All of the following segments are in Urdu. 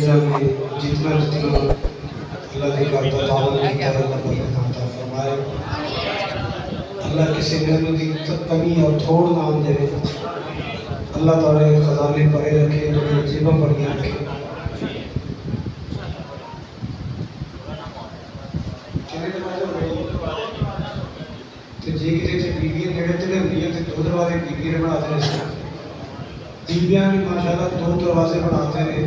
دنیا میں جتنا اللہ کے گھر کا تعاون کیا ہے اللہ برکت عطا فرمائے. اللہ کسی نعمت کی کمی اور تھوڑ نہ دے. اللہ تعالی خزانے بھرے رکھے تو جیبیں بھریاں رکھے. جی کسی بیویاں نیڑے تلے ہوئی ہیں تو 2 دروازے بیوی نے بناتے ہیں. بیویاں بھی ماشاءاللہ 2 دروازے بناتے ہیں.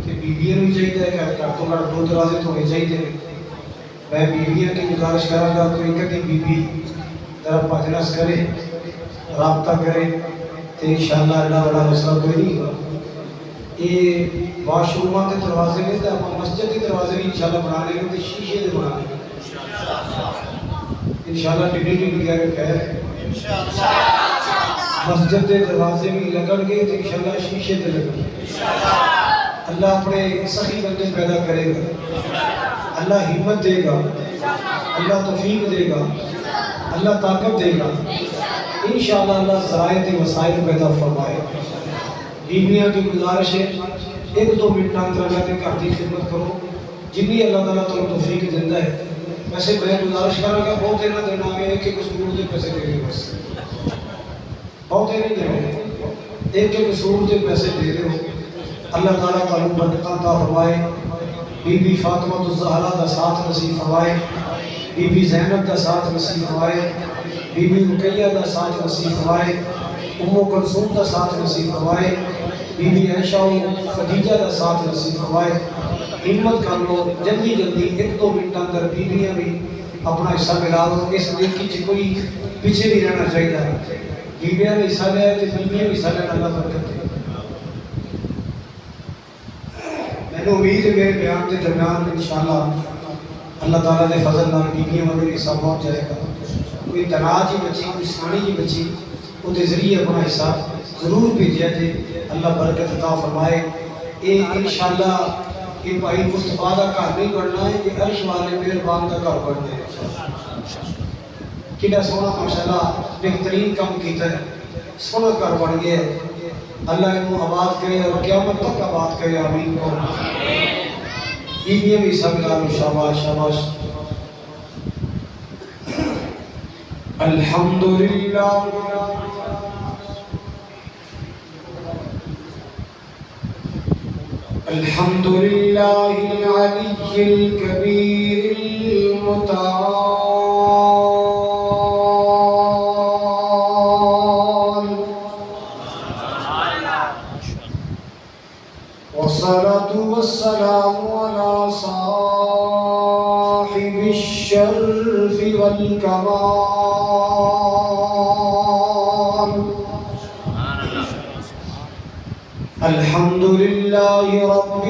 بیویاں بھی چاہیے کہ گھر تو گھر 2 دروازے تو ہونے چاہیے. میں بیویاں کی گزارش کروں گا تو ایک کی بیوی ذرا پاجنس کرے رابطہ کرے تو انشاءاللہ اللہ بڑا مسئلہ کوئی نہیں ہوگا. یہ واش روموں کے دروازے میں تو آپ مسجد کے دروازے بھی انشاءاللہ بنا لیں گے تو شیشے کے بنا لیں گے انشاءاللہ. ٹیڈی کہہ کے خیر مسجد کے دروازے بھی لگن گے تو انشاءاللہ شیشے کے لگن گے. اللہ اپنے سخی بندے پیدا کرے گا. اللہ ہمت دے گا. اللہ توفیق دے گا. اللہ طاقت دے گا. انشاءاللہ اللہ ذرائع وسائل پیدا فرمائے. بیویاں کی گزارش ہے 1-2 منٹ اندر اللہ کے گھر کی خدمت کرو جنی اللہ تعالیٰ تمہیں توفیق دیتا ہے. ویسے میں گزارش کروں گا بہت دینا دینا میں ایک سکول کے پیسے دے دے. بس بہت نہیں دینے ایک سکول کے پیسے دے دے ہو. اللہ تعالیٰ تعالیٰ برکتاں عطا فرمائے. بی بی فاطمہ الزہرا دا ساتھ نصیب فرمائے. بی بی زینب دا ساتھ نصیب فرمائے. بی بی رقیہ دا ساتھ نصیب فرمائے. ام کلثوم دا ساتھ نصیب فرمائے. بی بی عائشہ و خدیجہ دا ساتھ نصیب فرمائے. ہمت کر لو جلدی جلدی 1-2 منٹ اندر بیویاں بھی اپنا حصہ ملا دو. اس نیکی چ کوئی پیچھے نہیں رہنا چاہیے. بیویاں نے حصہ لیا تو بیویاں بھی حصہ لینا. اللہ برکت دے. میں امید ہے میرے بیان کے درمیان انشاءاللہ اللہ تعالیٰ نے فضل نال بیویاں والے حصہ پہنچ جائے گا. کوئی تناج کی بچی کوئی سانی کی بچی وہ ذریعے اپنا حصہ ضرور بھیجیا جائے. اللہ برکت عطا فرمائے. یہ انشاءاللہ کہ بھائی مصطفیٰ کا گھر نہیں بننا ہے کہ عرش والے مہربان کا گھر بننا ہے. کتنا سونا ماشاءاللہ بہترین کام کیتا ہے. سونا گھر بن گیا ہے. اللہ انہوں آباد کرے اور قیامت تک آباد کرے. آمین کو بیویاں بھی سب لالو. شاباش شاباش. الحمدللہ الحمدللہ العلی الکبیر المتعال والصلاة والسلام على صاحب الشرف والکمال الحمدللہ رب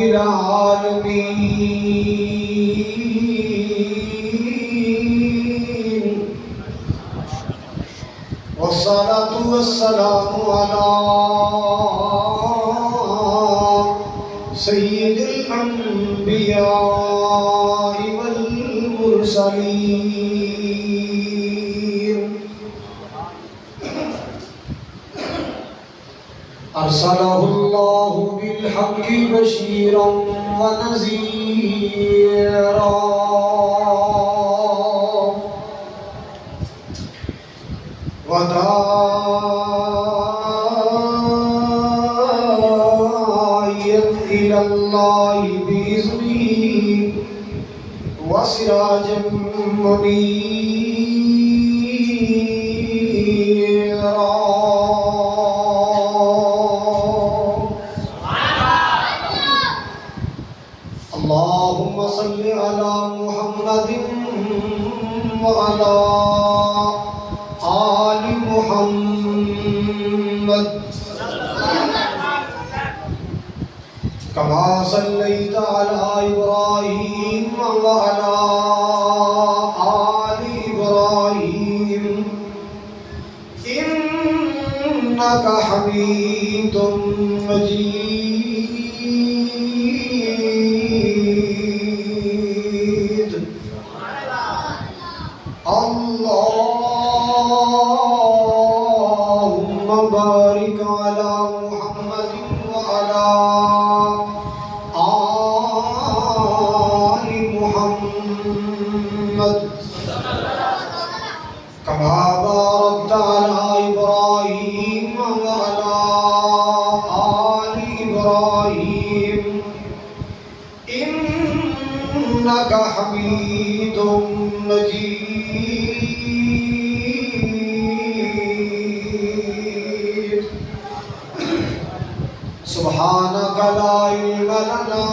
العالمین والصلاة والسلام على سید الانبیاء والمرسلین ارسلہ اللہ بالحق بشیرا ونذیرا وداعیا الی اللہ بإذنہ وسراجا منیرا. اللهم صل على محمد وعلى آل محمد كما صليت على إبراهيم وعلى آل إبراهيم إنك حميد مجيد. اللهم بارك على محمد وعلى آل إنك حميد مجيد سبحانك لا علم لنا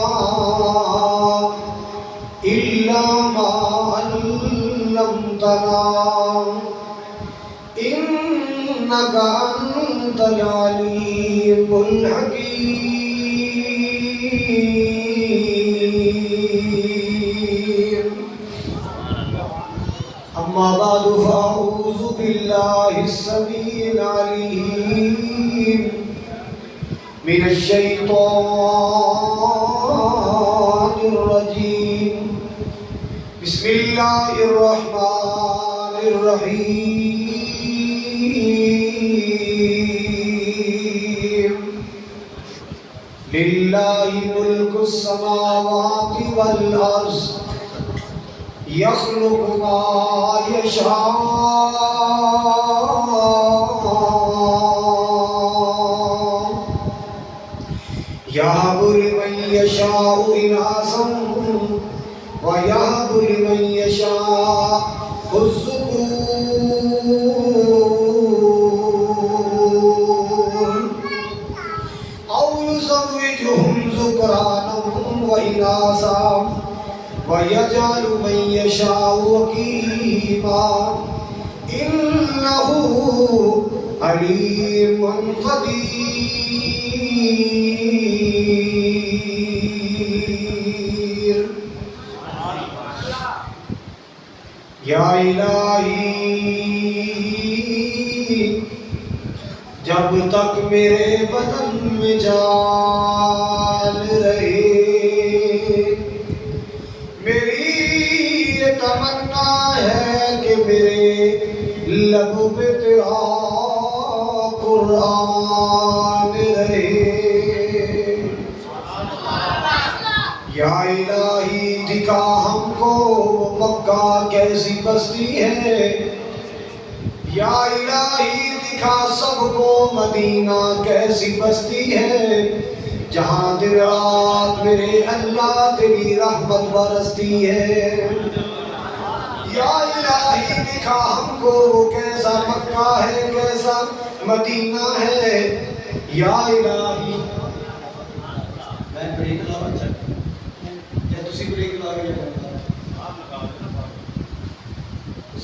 إلا ما علمتنا إنك أنت العليم الحكيم أما بعد فأعوذ بالله السميع العليم من الشيطان الرجيم بسم الله الرحمن الرحيم لله ملك السماوات والأرض يخلق ما يشاء يهب لمن يشاء إناثا ويهب لمن يشاء الذكور أو يزوجهم ذكرانا وإناثا ويجعل من يشاء عقيما إنه عليم قدير یا الہی جب تک میرے بدن میں جان رہے میری یہ تمنا ہے کہ میرے لب پہ تیرا قرآن رہے یا الہی دکھا ہم کو مکہ کیسی بستی ہے یا الہی دکھا سب کو مدینہ کیسی بستی ہے جہاں دن رات میرے اللہ تیری رحمت برستی ہے یا الہی دکھا ہم کو کیسا مکہ ہے کیسا مدینہ ہے یا الہی میں بریک لاؤں اچھا یا تسی بریک لا کے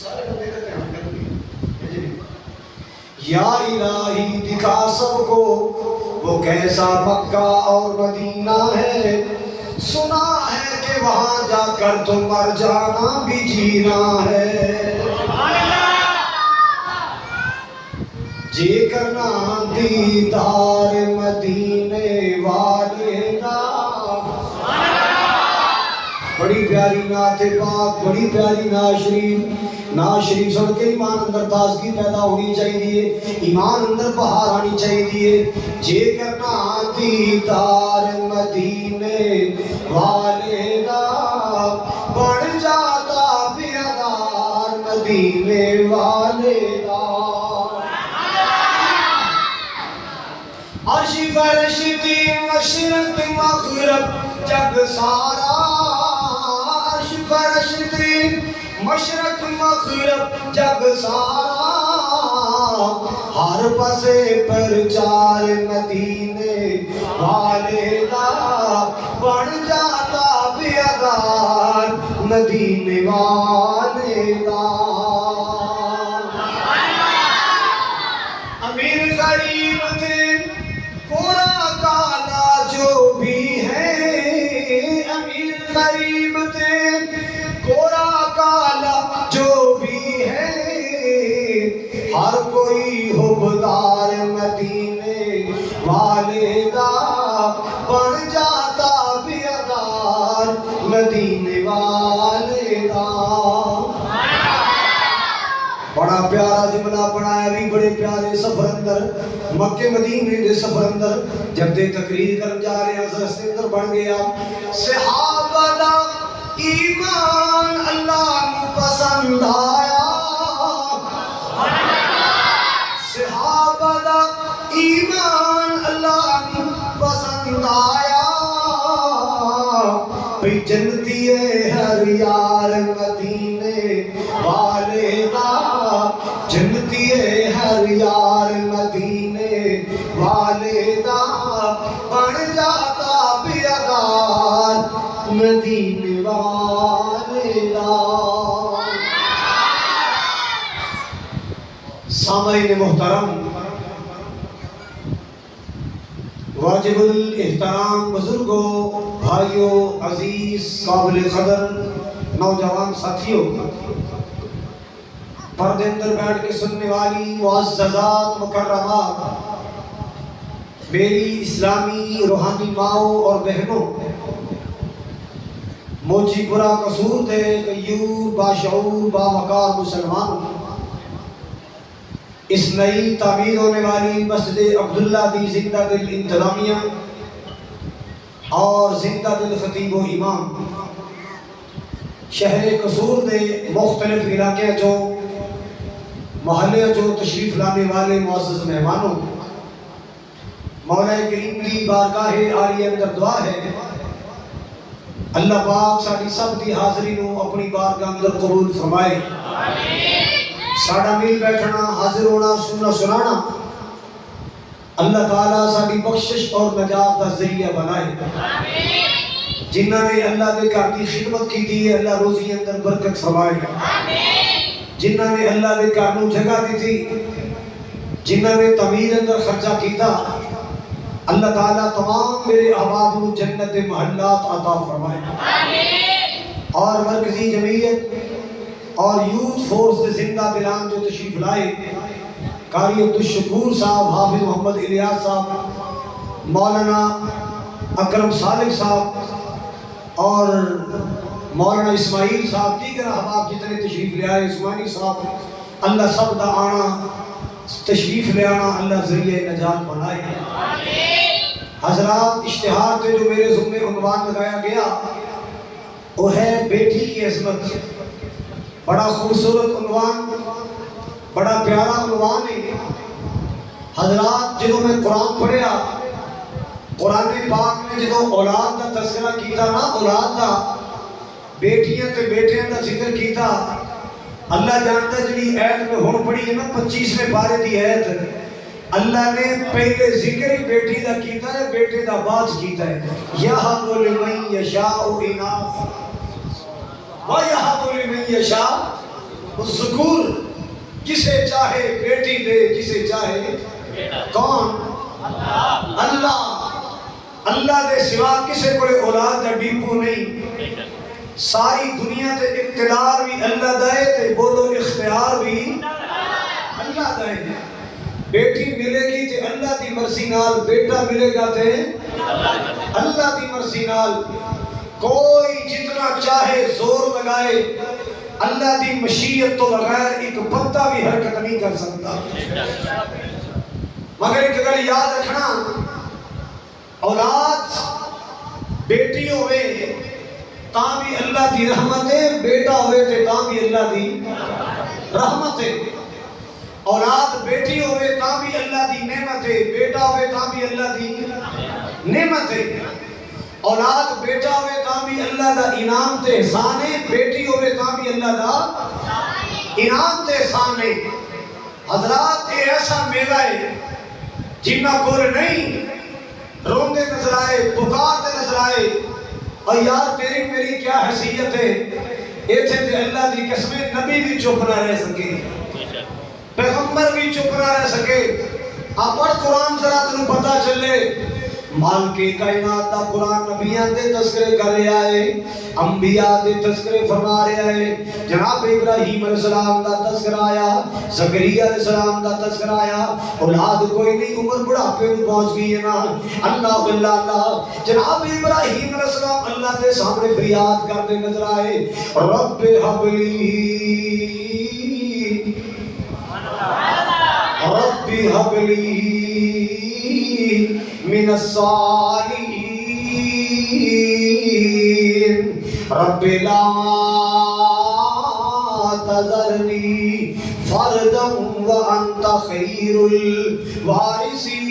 سارے بندے کا دھیان کریں گے یا الہی دکھا سب کو وہ کیسا مکہ اور مدینہ ہے سنا ہے کہ وہاں جا کر تو مر جانا بھی جینا ہے جے کرنا دیدار مدینے والے نا بڑی پیاری نعت پاک بڑی پیاری نعت شریف سن کے ایمان اندر تازگی پیدا ہونی چاہیے ایمان اندر بہار آنی چاہیے جے کرنا دیدار مدینے والے دا بڑھ جاتا بیدار مدینے والے دا عرش فرش دی مشرق مغرب جگ سارا عرش فرش دی مشرق مغرب جگ سارا ہر پسے پرچار مدینے والے دا بڑھ جاتا بیدار مدینے والے دا امیر غریب تھے پورا کالا جو بھی ہے امیر غریب تھے کورا کالا جو بھی ہے ہر کوئی حبدار مدینے والے دا بن جاتا بیدار مدینے والے دا بڑا پیارا جملہ بنایا بھی بڑے پیارے سفر اندر مکہ مدینے دے سفر اندر جب دے تقریر کر جا رہے ہیں حضرت سے اندر بن گیا صحابہ دا ایمان اللہ نو پسند آیا صحابہ دا ایمان اللہ نو پسند آیا پہ جنتی ہے ہر سامعین محترم، واجب الاحترام بزرگوں، بھائیوں، عزیز، قابل قدر نوجوان ساتھیوں، پردے اندر بیٹھ کے سننے والی معززات مکرمات، میری اسلامی روحانی ماؤں اور بہنوں، موچی برا قصور دے غیور باشعور باوقار مسلمانوں، اس نئی تعمیر ہونے والی مسجد عبداللہ دی زندہ دل انتظامیہ اور زندہ دل خطیب و امام، شہر قصور دے مختلف علاقے جو محلے جو تشریف لانے والے معزز مہمانوں، مولا کریم دی بارگاہ عالی اندر دعا ہے اللہ پاک ساڑی سب دی حاضری نو اپنی بارگاہ اندر قبول فرمائے، ساڑا مل بیٹھنا، حاضر ہونا، سننا سنانا اللہ تعالیٰ ساڑی بخشش اور نجات کا ذریعہ بنائے، جنہوں نے اللہ دے گھر کی خدمت کی دی اللہ روزی اندر برکت فرمائے، جنہوں نے اللہ دے گھر نو جگہ دی تھی، جنہوں نے تعمیر اندر خرچہ کیتا، اللہ تعالیٰ تمام میرے احباب نو جنت محلات عطا فرمائے، اور مرکزی جمعیت اور یوتھ فورس دے زندہ دلان جو تشریف لائے، قاری عبدالشکور صاحب، حافظ محمد الیاس صاحب، مولانا اکرم صالح صاحب اور مولانا اسماعیل صاحب، دیگر احباب جتنے تشریف لے آئے، عثمانی صاحب، اللہ سب دا آنا تشریف لے آنا اللہ ذریعہ نجات بنائے۔ حضرات، اشتہار تے جو میرے ذمہ عنوان لگایا گیا وہ ہے بیٹی کی عظمت، بڑا خوبصورت عنوان، بڑا پیارا عنوان ہے۔ حضرات، جنہوں میں قرآن پڑھیا، قرآن پاک نے جنہوں اولاد کا تذکرہ کیتا نا، اولاد کا بیٹیاں تے بیٹیاں کا ذکر کیتا، اللہ جانتا جنہی آیت میں ہون پڑی ہے نا 25ویں پارے دی آیت، اللہ نے پہلے ذکر ہی بیٹی دا کیتا ہے، بیٹے دا بعد کیتا ہے، یَحَبُ لِمَن یَشَاءُ إِنَاثًا وَيَحَبُ لِمَن یَشَاءُ الذُّکُورَ، جسے چاہے بیٹی دے، جسے چاہے کون؟ اللہ۔ اللہ دے سوا کسے کوئی اولاد دا ڈیپو نہیں، ساری دنیا تے اقتدار بھی اللہ دائے تے بولو اختیار بھی اللہ دائے، بیٹی ملے گی تے اللہ دی مرضی نال، بیٹا ملے گا تے اللہ دی مرضی نال، کوئی جتنا چاہے زور لگائے اللہ دی مشیت تو بغیر ایک پتا بھی حرکت نہیں کر سکتا۔ مگر ایک گل یاد رکھنا، اولاد بیٹی ہوئے تاں بھی اللہ دی رحمت ہے، بیٹا ہوئے تے تاں بھی اللہ دی رحمت ہے۔ اولاد بیٹی ہوئے تاں بھی اللہ دی نعمت ہے، بیٹا ہوئے تاں بھی اللہ دی نعمت ہے۔ اولاد بیٹا ہوئے تاں بھی اللہ دا انعام تے احسان ہے، بیٹی ہوئے تاں بھی اللہ دا انعام تے احسان ہے۔ حضرات، یہ ایسا میوہ ہے جنہ کول نہیں، روندے نظر آئے، پکارتے نظر آئے، اور یار تیری میری کیا حیثیت ہے، ایتھے تے اللہ دی قسمیں نبی بھی چپ نہ رہ سکے، پیغمبر بھی چپ نہ رہ سکے۔ آپ پڑھ قرآن ذرا تنوں پتہ چلے، مال کے کائنات دا قرآن نبیاں دے تذکرے کر رہا ہے، انبیاء دے تذکرے فرما رہا ہے، جناب ابراہیم علیہ السلام دا تذکرہ آیا، زکریا علیہ السلام دا تذکرہ آیا، اولاد کوئی نہیں، عمر بڑھاپے میں پہنچ گئی ہے نا، اللہ اللہ، جناب ابراہیم علیہ السلام اللہ دے سامنے فریاد کرتے نظر آئے، رب حب لی رب حب لی من الصالحین رب لا تذرنی فردا وانت خیر الوارثین۔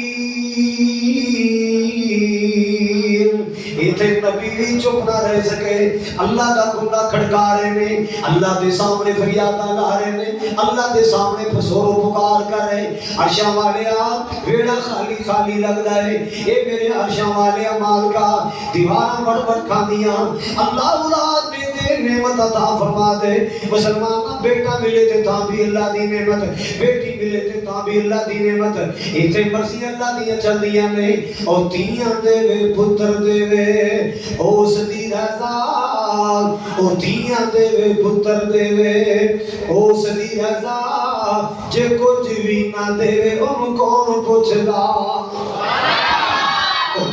ایتھے نبی بھی چپ نہ رہ سکے، اللہ دا کنڈا کھڑکا رہے نے، اللہ دے سامنے فریادہ لا رہے نے، اللہ دے سامنے پسور و پکار کر رہے، عرشاں والے آپ ویڑا خالی خالی لگ رہے، اے میرے عرشاں والے مال کا دیواراں بڑھ بڑھ کھا دیا، اللہ اولاد دے دے نعمت عطا فرما دے مسلمان بیٹا ملے تے تاں بھی اللہ دی نعمت بیٹی ملے تے تاں بھی اللہ دی نعمت ایتھے مرضی اللہ دی چلدیاں نے او تیاں دے وے پتر دے وے اس دی رضا او تیاں دے وے پتر دے وے اس دی رضا جے کچھ بھی نہ دے وے ان کون پوچھدا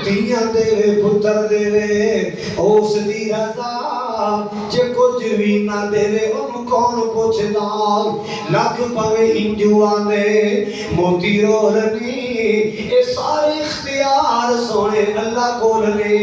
تیاں دے وے پتر دے وے اس دی رضا جے کچھ بھی نہ دے وے ان کون پوچھدا لکھ پوے ہنجو آنے موتی رولنی اے سارے اختیار سونے اللہ کو لنے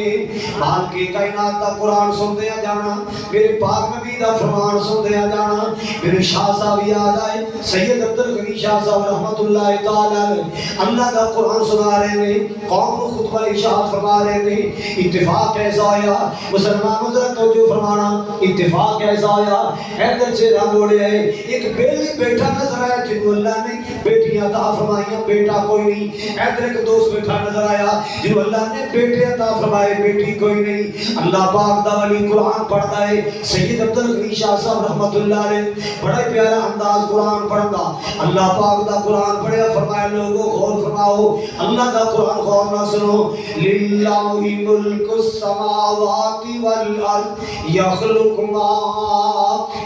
باقی کائنات دا قرآن سن دیا جانا میرے پاک نبی دا فرمان سن دیا جانا میرے شاہ صاحب یاد آئے سید عبدالغنی شاہ صاحب رحمت اللہ تعالی اللہ دا قرآن سنا رہے ہیں قوم کو خطبہ ارشاد فرما رہے ہیں اتفاق ایسا آیا مسلمان حضرت توجہ فرمانا اتفاق ایسا آیا حیدر چہرہ موڑے آئے ایک بیلی بیٹا نظر آیا جنہوں اللہ نے بیٹیاں عطا فرمائیاں بیٹا کوئی نہیں حیدر ایک دوست بیٹا نظر آیا جنہوں اللہ نے بیٹے عطا فرمائے بیٹی کوئی نہیں اللہ پاک دا ولی قرآن پڑھتا ہے سید عبدالغنی شاہ صاحب رحمت اللہ علیہ بڑا پیارا انداز قرآن پڑھتا اللہ پاک دا قرآن پڑھیا فرمایا لوگوں غور فرماؤ اللہ دا قرآن غور نہ سنو للہ ملک السماوات والارض یخلق ما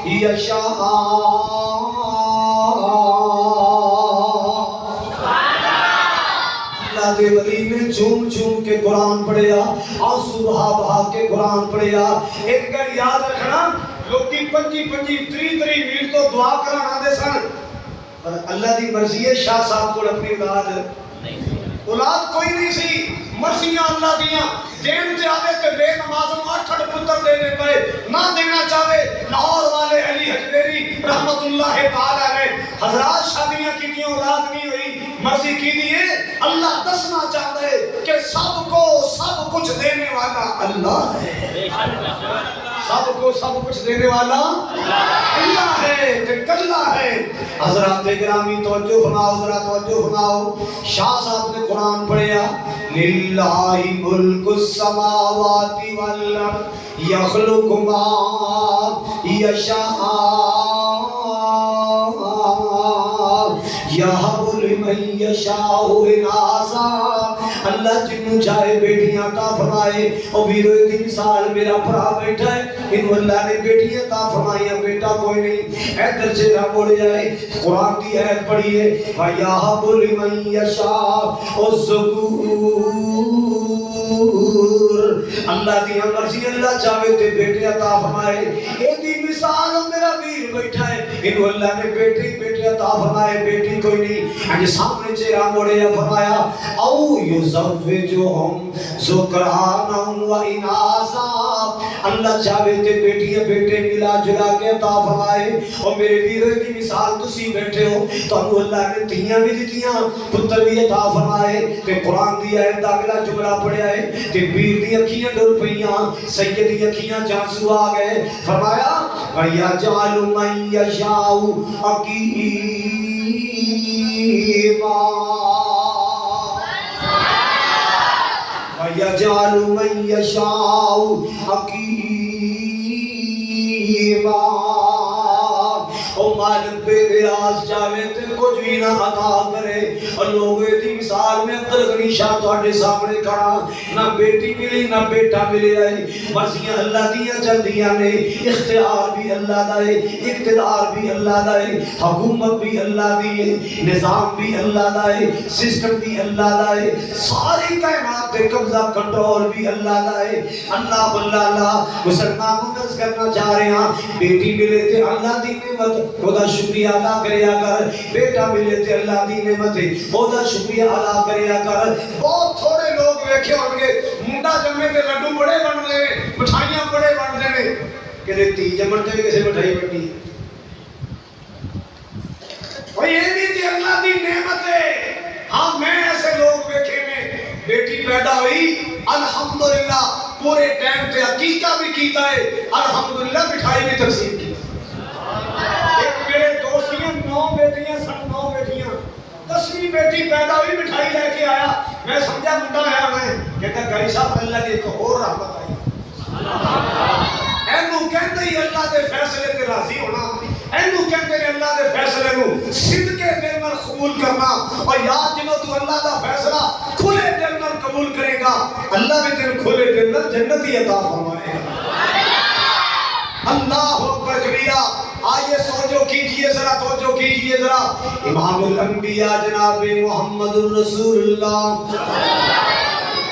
یشاء اللہ دے ولی نے جھوم جھوم کے قرآن پڑھیا آنسو بہا بہا کے قرآن پڑھیا ایک گھر یاد رکھنا لوگی 25-30 میل تو دعا کرانا دے سن پر اللہ دی مرضی ہے شاہ صاحب کو اپنی اولاد کوئی نہیں سی مرضیاں اللہ دیاں دین چاہے کہ بے نمازوں 8 پتر دینے پہ نہ دینا چاہے لاہور والے علی حجویری رحمت اللہ تعالیٰ نے حضرات شادیاں کی دیں اولاد نہیں ہوئی مرضی کی دیئے اللہ دسنا چاہتا ہے کہ سب کو سب کچھ دینے والا اللہ ہے سب کو سب کچھ دینے والا اللہ ہے کہ کلہ ہے حضرات گرامی توجہ فرماؤ ذرا توجہ فرماؤ شاہ صاحب نے قرآن پڑھیا للہ ملک السماوات والارض یخلق ما یشاء یہب لمن یشاء اناسا اللہ جنہوں چاہے بیٹیاں عطا فرمائے اور ویرو دی مثال میرا بھرا بیٹھا ہے انہوں اللہ نے بیٹیاں عطا فرمائیاں بیٹا کوئی نہیں ایدر چہرہ موڑ جائے قرآن کی آیت پڑھیے وَيَهَبُ لِمَن يَشَاءُ الذُّكُورَ اللہ دی مرضی اللہ چاہے تے بیٹے عطا فرمائے ایک دی مثال میرا ویر بیٹھا ہے انہوں اللہ نے بیٹے عطا فرمائے بیٹی کوئی نہیں آج سامنے چہرہ موڑے فرمایا او یزوجہم ذکرانا و اناسا اللہ چاہے تے بیٹے ملا جلا کے عطا فرمائے اور میرے ویروں کی مثال تسی بیٹھے ہو تو انہوں اللہ نے تیاں بھی دیتیاں پتر بھی عطا فرمائے تے قرآن دی آیت دا اگلا جملہ پڑھیا ہے تے بیر دی اکھیاں ڈر پئیاں سید دی اکھیاں جانسو آ گئے فرمایا وَيَجْعَلُ مَن يَشَاءُ عَقِيمًا وَيَجْعَلُ مَن يَشَاءُ عَقِيمًا او مالک بے ریاض چاہے تے کچھ بھی نہ عطا کرے اور لوگ دی مثال میں عبدالغنی شاہ تھوڑے سامنے کھڑا نہ بیٹی ملی نہ بیٹا ملے آئی مرضیاں اللہ دیاں چل دیاں نے اختیار بھی اللہ دائے اقتدار بھی اللہ دائے حکومت بھی اللہ دیئے نظام بھی اللہ دائے سسٹم بھی اللہ دائے ساری کائنات پہ قبضہ کنٹرول بھی اللہ دائے اللہ مسلمانوں نظر کرنا چاہ رہے ہیں بیٹی ملے تھے اللہ دی نعمت خدا شکریہ ادا کریا کر بیٹا ملے تے اللہ دی نعمت خدا شکریہ ادا کریا کر بہت تھوڑے لوگ ویکھے ہون گے منڈا جمے تے لڈو بڑے بن دے مٹھائیاں بڑے بن دے کہ تی جمن تے کسے مٹھائی بننی اور یہ بھی تے اللہ دی نعمت ہے ہاں میں ایسے لوگ ویکھے نے بیٹی پیدا ہوئی الحمدللہ پورے ٹائم تے عقیقہ بھی کیتا ہے الحمدللہ مٹھائی بھی تقسیم کی ایک میرے دوستیاں 9 بیٹیاں سن 9 بیٹیاں 10ویں بیٹی پیدا ہوئی مٹھائی لے کے آیا میں سمجھا منڈا آیا میں کہتا گھری صاحب اللہ کی ایک اور رحمت آئی اینو کہتے ہی اللہ دے فیصلے تے راضی ہونا اینو کہندے نے اللہ دے فیصلے نو صدقے دل نال قبول کرنا اور یاد جنوں تو اللہ دا فیصلہ کھلے دل نال قبول کرے گا اللہ بھی تیرے کھلے دل نال جنت ہی عطا فرمائے گا اللہ اکبر کبیرہ آئیے توجہ کیجئے ذرا توجہ کیجئے ذرا امام الانبیاء جناب محمد الرسول اللہ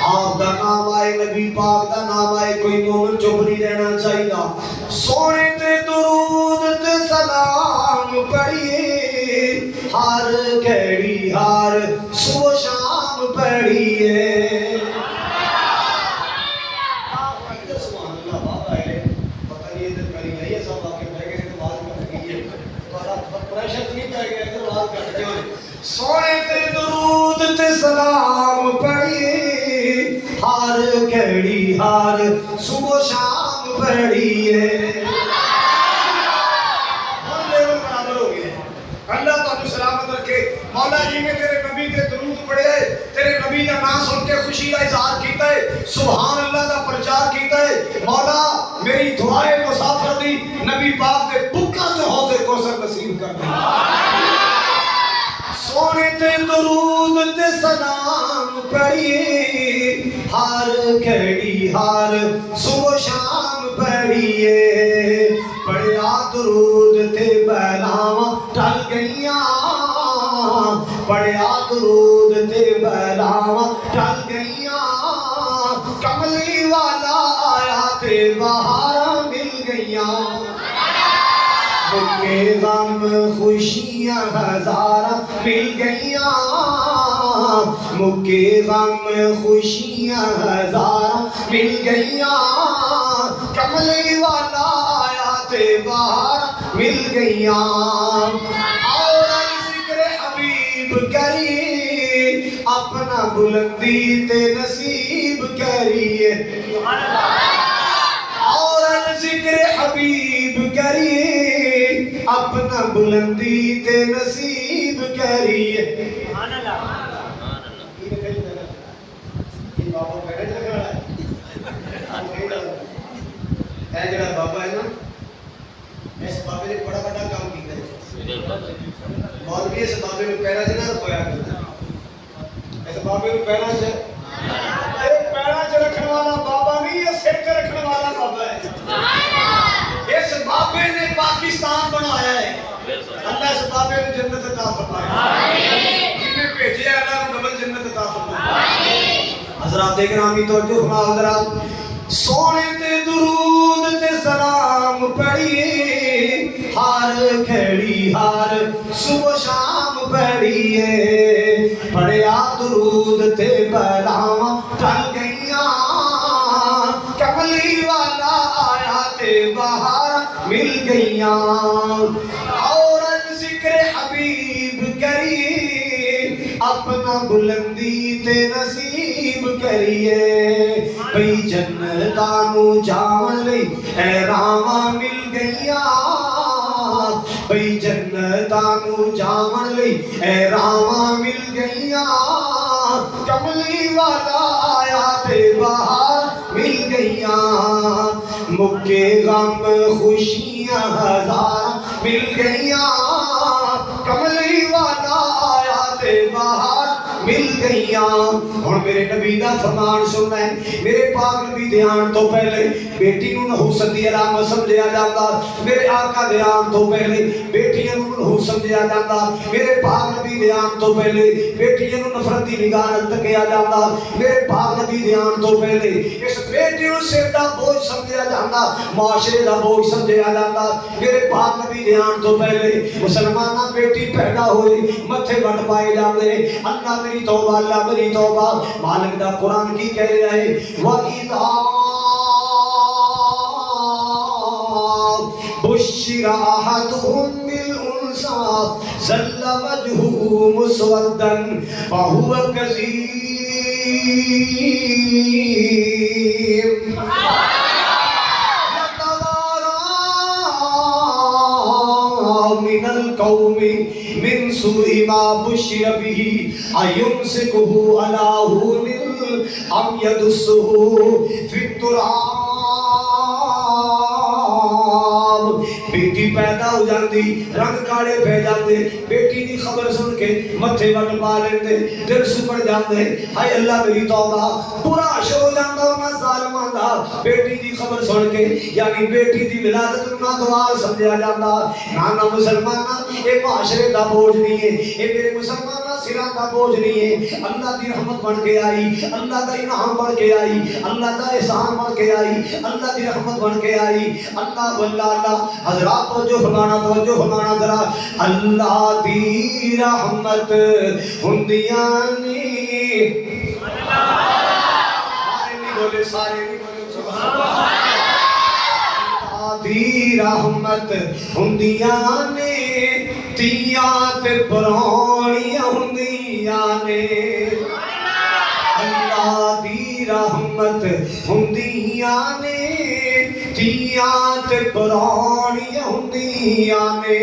آپ دا نام آئے نبی پاک دا نام آئے کوئی مومن چپ نہیں رہنا چاہیے سونے تے درود تے سلام پڑھیے ہر کیڑی ہر صبح شام پڑھیے سونے تے درود تے سلام پڑھیے ہر کیڑی ہر صبح شام پڑھیے اللہ تعالیٰ سلامت رکھے مولا جی نے تیرے نبی تے درود پڑھے تیرے نبی کا نام سن کے خوشی کا اظہار کیتا ہے سبحان اللہ کا پرچار کیتا ہے مولا میری دعائے مسافر دی نبی پاک دے بکا جو حوض کوثر نصیب کر دے سونے تے درود تے سلام پڑھیے ہر کھڑی ہر صبح شام پڑھیے پڑھیا درود تے بلاواں ٹل گئیاں پڑھیا درود تے بلاواں ٹل گئیاں کملی والا آیا تے بہاراں مل گئیاں مکے غم خوشیاں ہزاراں مل گئیاں مکے غم خوشیاں ہزاراں مل گئیاں کملی والا آیا تے باہر مل گئیاں اور ذکر حبیب کریے اپنا بلندی تے نصیب کریے اور ذکر حبیب کریے اپنا بلندی تے نصیب کریے بابا بیٹھے لگا ہے اے جڑا بابا ہے نا اس بابے نے بڑا بڑا کام کیتا ہے مولوی اس بابے نو پیرا چ نہ رکھیا اس بابے نو پیرا چ رکھنے والا بابا نہیں ہے سر تے رکھنے والا بابا ہے اس بابے نے پاکستان بنایا ہے اللہ اس بابے نے جنت عطا فرمائے جن نے بھیجا اللہ کو ڈبل جنت عطا فرمائے حضرات گرامی توجہ فرما حضرات سونے تے درود تے سلام پڑھیے ہر کھڑی ہر صبح شام پڑھیے پڑھیا درود تے بلاواں ٹل گئیاں کملی والا آیا تے بہار مل گئیاں اور ذکر حبیب کریے اپنا بلندی تے نصیب کریے بھئی جنتاں نو جاون لئی احراما مل گئیاں بھئی جنتاں نو جاون لئی احراما مل گئیاں کملی والا آیا تے بہار مل گئیاں مکے غم خوشیاں ہزار مل گئیاں کملی والا آیا تے بہار مل گئیاں اور میرے نبی دا فرمان سننا ہے میرے پاک نبی دھیان تو پہلے بیٹی نو نحوست دی علامت سمجھیا جاتا میرے آقا دھیان تو پہلے بیٹیاں نو نحوست سمجھیا جاتا میرے پاک نبی دھیان تو پہلے بیٹیاں نو نفرت دی نگاہ نال تکیا جاتا میرے پاک نبی دھیان تو پہلے اس بیٹی نو سر دا بوجھ سمجھیا جاتا معاشرے دا بوجھ سمجھیا جاتا میرے پاک نبی دھیان تو پہلے مسلمانہ بیٹی پیدا ہوئی متھے وٹ پائے جاندے اللہ میری توبہ اللہ میری توبہ مالک دا قرآن کی کہہ رہا ہے وَإِذَا بُشِّرَ أَحَدُهُم بِالْأُنثَىٰ ظَلَّ وَجْهُهُ مُسْوَدًّا فَهُوَ كَظِيمٌ من القوم من سوء ما بشر به أيمسكه على هون أم يدسه في التراب بیٹی پیدا ہو جاندی رنگ کاڑے پہ جاندے بیٹی دی خبر سن کے متھے وٹ پا لیندے دل سکڑ جاندے ہائے اللہ میری توبہ پورا عشر ہو جاندہ انہاں ظالمان دا بیٹی دی خبر سن کے یعنی بیٹی دی ولادت ناگوار سمجھا جاندہ نانا مسلمانہ اے معاشرے دا بوجھ نہیں ہے اے میرے مسلمانہ سران دا بوجھ نہیں ہے اللہ دی رحمت بن کے آئی اللہ دا انعام بن کے آئی اللہ دا احسان بن کے آئی اللہ دی رحمت بن کے آئی اللہ واللہ اللہ حضرات توجہ فرمانا ذرا اللہ دی رحمت ہندیاں نے سارے نہیں بولے سبحان اللہ دی رحمت ہندیاں نے تیاں تے پرانیاں ہندیاں نے اللہ دی رحمت ہندیاں نے تیاں تے پرانیاں ہندیاں نے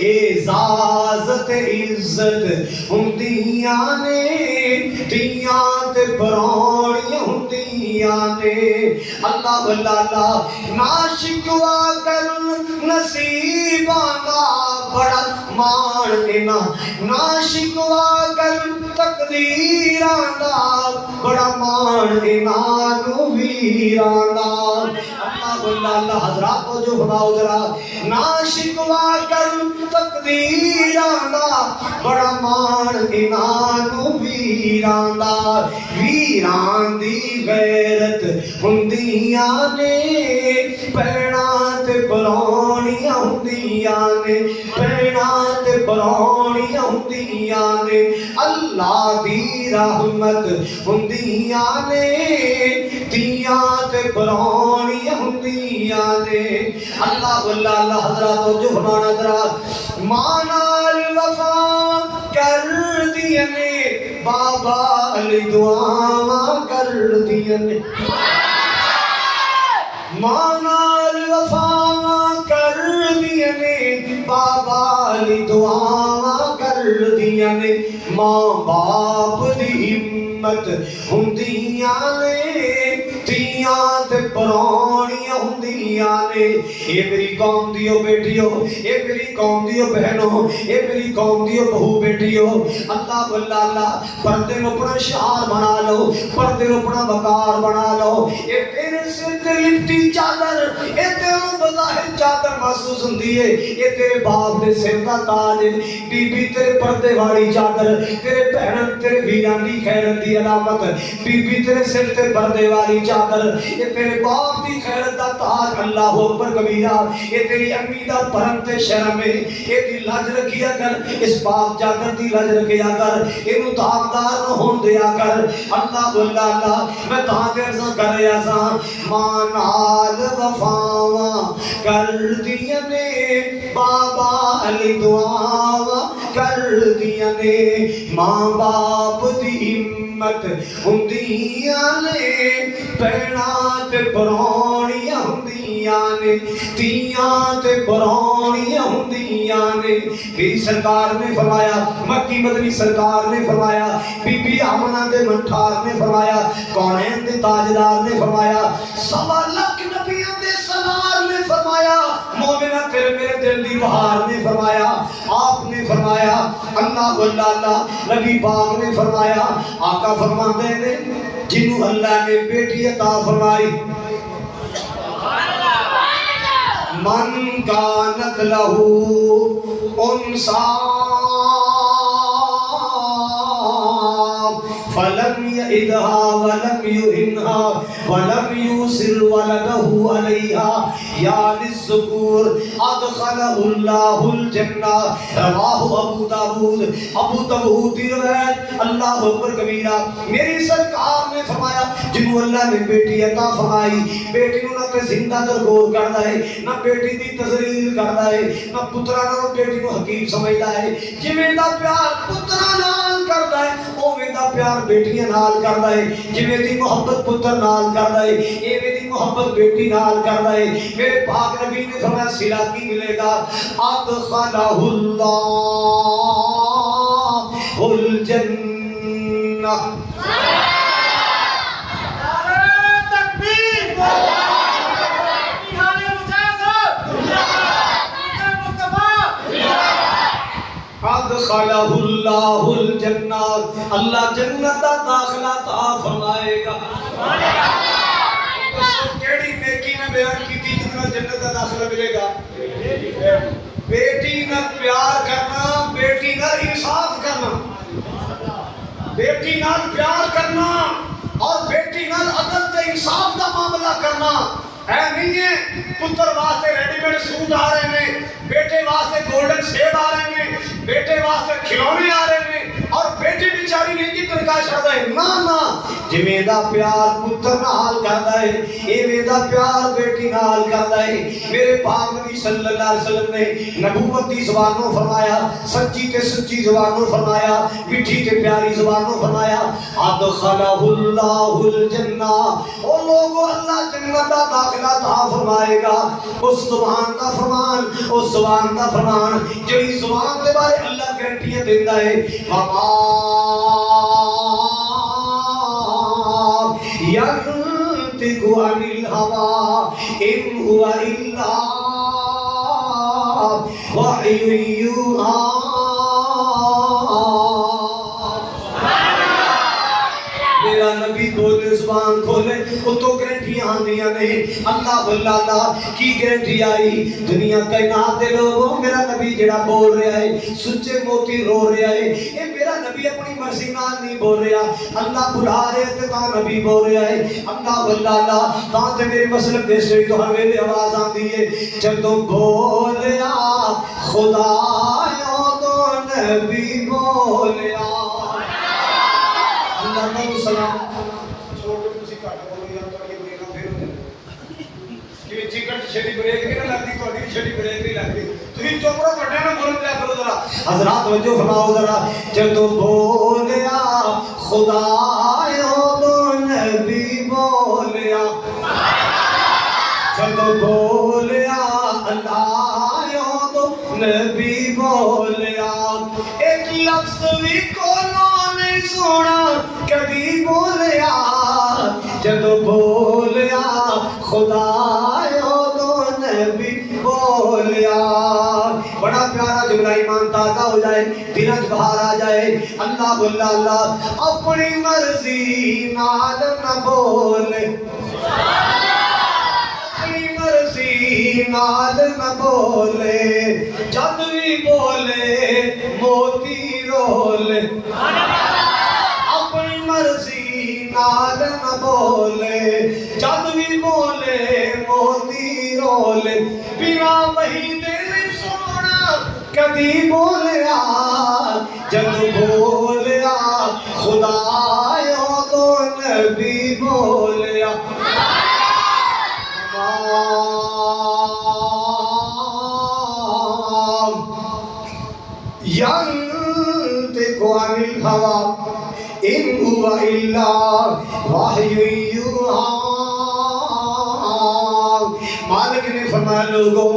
اعزاز تے عزت ہندیاں نے تیاں تے پرانیاں ہندیاں نے اللہ واللہ اللہ نا شکوا کر نصیبانا بڑا مان دینا نا شکوا کر تقدیرانا بڑا مان دینا نویرانا اللہ واللہ اللہ حضرات کو جو فرماؤ ذرا نا شکوا کر تقدیرانا بڑا مان دینا نویرانا ویران دی غیرت ہندیاں نے پیڑاں تے پرانیاں ہندیاں نے پیڑاں تے پرانیاں ہندیاں نے اللہ دی رحمت ہندیاں نے تیاں تے پرانیاں ہندیاں نے اللہ واللہ اللہ حضرات جو فرمانا ذرا مانال وفا کر دیا نے بابا علی دعا کر دیا نے مانال وفا کر دیا نے بابا علی دعا کر دیا نے ماں باپ دی ہمت ہندیاں نے تیاں تے پرانیاں ہندیاں نے اے میری قوم دیو بیٹیو اے میری قوم دیو بہنو اے میری قوم دیو بہو بیٹیو اللہ واللہ اللہ پردے نو اپنا شعار بنا لو پردے نو اپنا وقار بنا لو اے تیرے سے تے لپٹی چادر اے تیرے بظاہر چادر محسوس ہوندی ہے اے تیرے باپ دے سر دا تاج بی بی تیرے پردے والی چادر تیرے بہن تیرے ویران دی خیرت دی علامت بی بی تیرے سر تے پردے والی چادر یہ تیرے باپ دی خیرت دا تاج اللہ اکبر کبیرہ یہ تیری امی دا پرم تے شرم ہے یہ دی لاج رکھیا کر اس باپ چادر دی لاج رکھیا کر اینو داغدار نہ ہون دیا کر اللہ واللہ اللہ میں تاں دیر سا کر رہا سا مانال وفاواں کر دیا نے بابا علی دعاواں کر دیا نے ماں باپ دی ہمت ہندیاں نے پیڑاں تے پرانیاں ہندیاں نے تیاں تے پرانیاں ہندیاں نے میری سرکار نے فرمایا مکی مدنی سرکار نے فرمایا بی بی آمنہ دے منٹھار نے فرمایا کونین دے تاجدار نے فرمایا سوا لکھ نبیوں دے سلار نے فرمایا مومنہ تیرے میرے دل دی بہار نے فرمایا آپ نے فرمایا اللہ واللہ اللہ نبی پاک نے فرمایا آقا فرماندے نے جنہوں اللہ نے بیٹی عطا فرمائی من کانت لہو انسا فلم یعدہا ولم یہنہا ولم یوسر ولدہو علیہا یعنی الذکور ادخلہ اللہ الجنہ رواہ ابو داود دی روایت اللہ اکبر کبیرہ میری سرکار نے فرمایا جنہوں اللہ نے بیٹی عطا فرمائی بیٹی نو نہ تے زندہ درگور کردا ہے نہ بیٹی دی تذلیل کردا ہے نہ پترا نال بیٹی نو حقیر سمجھدا ہے جویں دا پیار پترا نال کردا ہے اوویں دا پیار بیٹیاں نال کردا ہے جویں دی محبت پتر نال کردا ہے ایویں دی محبت بیٹی نال کردا ہے میرے پاک نبی نے فرمایا صلہ کی ملے گا ادخلہ اللہ الجنہ ادخلہ اللہ الجنہ، اللہ جنت دا داخلہ عطا فرمائے گا۔ کیڑی نیکی نے بیان کی تھی جتنا جنت دا داخلہ ملے گا؟ بیٹی نال پیار کرنا، بیٹی نال انصاف کرنا، بیٹی نال پیار کرنا اور بیٹی نال عدل تے انصاف دا معاملہ کرنا۔ اے نہیں ہے پتر واسطے ریڈی میڈ سوٹ آ رہے ہیں، بیٹے واسطے گولڈن سیب آ رہے ہیں، بیٹے واسطے کھلونے آ رہے ہیں اور بیٹی بیچاری نہیں کی تنخواہ چڑھتا ہے۔ نا نا، جویں دا پیار پتر نال کردا ہے ایویں دا پیار بیٹی نال کردا ہے۔ میرے پاک نبی صلی اللہ علیہ وسلم نے نبوت دی زبانوں فرمایا، سچی تے سچی زبانوں فرمایا، میٹھی تے پیاری زبانوں فرمایا، ادخلہ اللہ الجنہ، او لوگوں اللہ جنت دا داخلہ عطا فرمائے گا۔ اس زبان دا فرمان، اس زبان دا فرمان جڑی زبان دے بارے اللہ گارنٹیاں دیندا ہے، وما ينطق عن الهوى إن هو إلا وحي يوحى۔ میرا نبی بولے زبان کھولے وہ تو گارنٹیاں آندیاں نہیں۔ اللہ اللہ کی گارنٹی آئی؟ دنیا کائنات دے لوگوں میرا نبی جڑا بول رہا ہے سچے موتی رو رہا ہے، اے میرا نبی اپنی مرضی نال نہیں بول رہا، اللہ بلا رہے تے تاں نبی بول رہا ہے۔ اللہ تاں تے میرے مسلک دے سے تو ہر ویلے آواز آندی ہے جدوں بولیا خدایا تو نبی بولیا۔ اللہ تعالیٰ سلام چھوڑ کے تسی کٹ بولو یا تو یہ بریکا پھر ہو جائے کہ چکن چھڑی بریک نہیں لگتی، تہاڈی چھڑی بریک نہیں لگتی، تسی چپ رہو، بڑے نہ بول دیا کرو ذرا۔ حضرات توجہ فرماؤ ذرا، جدوں بولیا خدایا تو نبی بولیا، جدوں بولیا اللہ تو نبی بولیا، ایک لفظ بھی کولوں نہیں سونا کبھی بولیا، جدوں بولیا خدایا تو نبی بولیا۔ بڑا پیارا جملہ ایمان تازہ ہو جائے، دلچ بہار آ جائے۔ اللہ اللہ اپنی مرضی نال نہ بولے، اپنی مرضی نال نہ بولے، جد بھی بولے موتی رولے، اپنی مرضی نال نہ بولے، جد بھی بولے موتی رولے، بنا وحی دے نہیں سونا کبھی بولیا، جد بولیا خدایا تو نبی بولیا۔ ينطق عن الهوى إن هو إلا وحي يوحى۔ مالک نے فرمایا لوگوں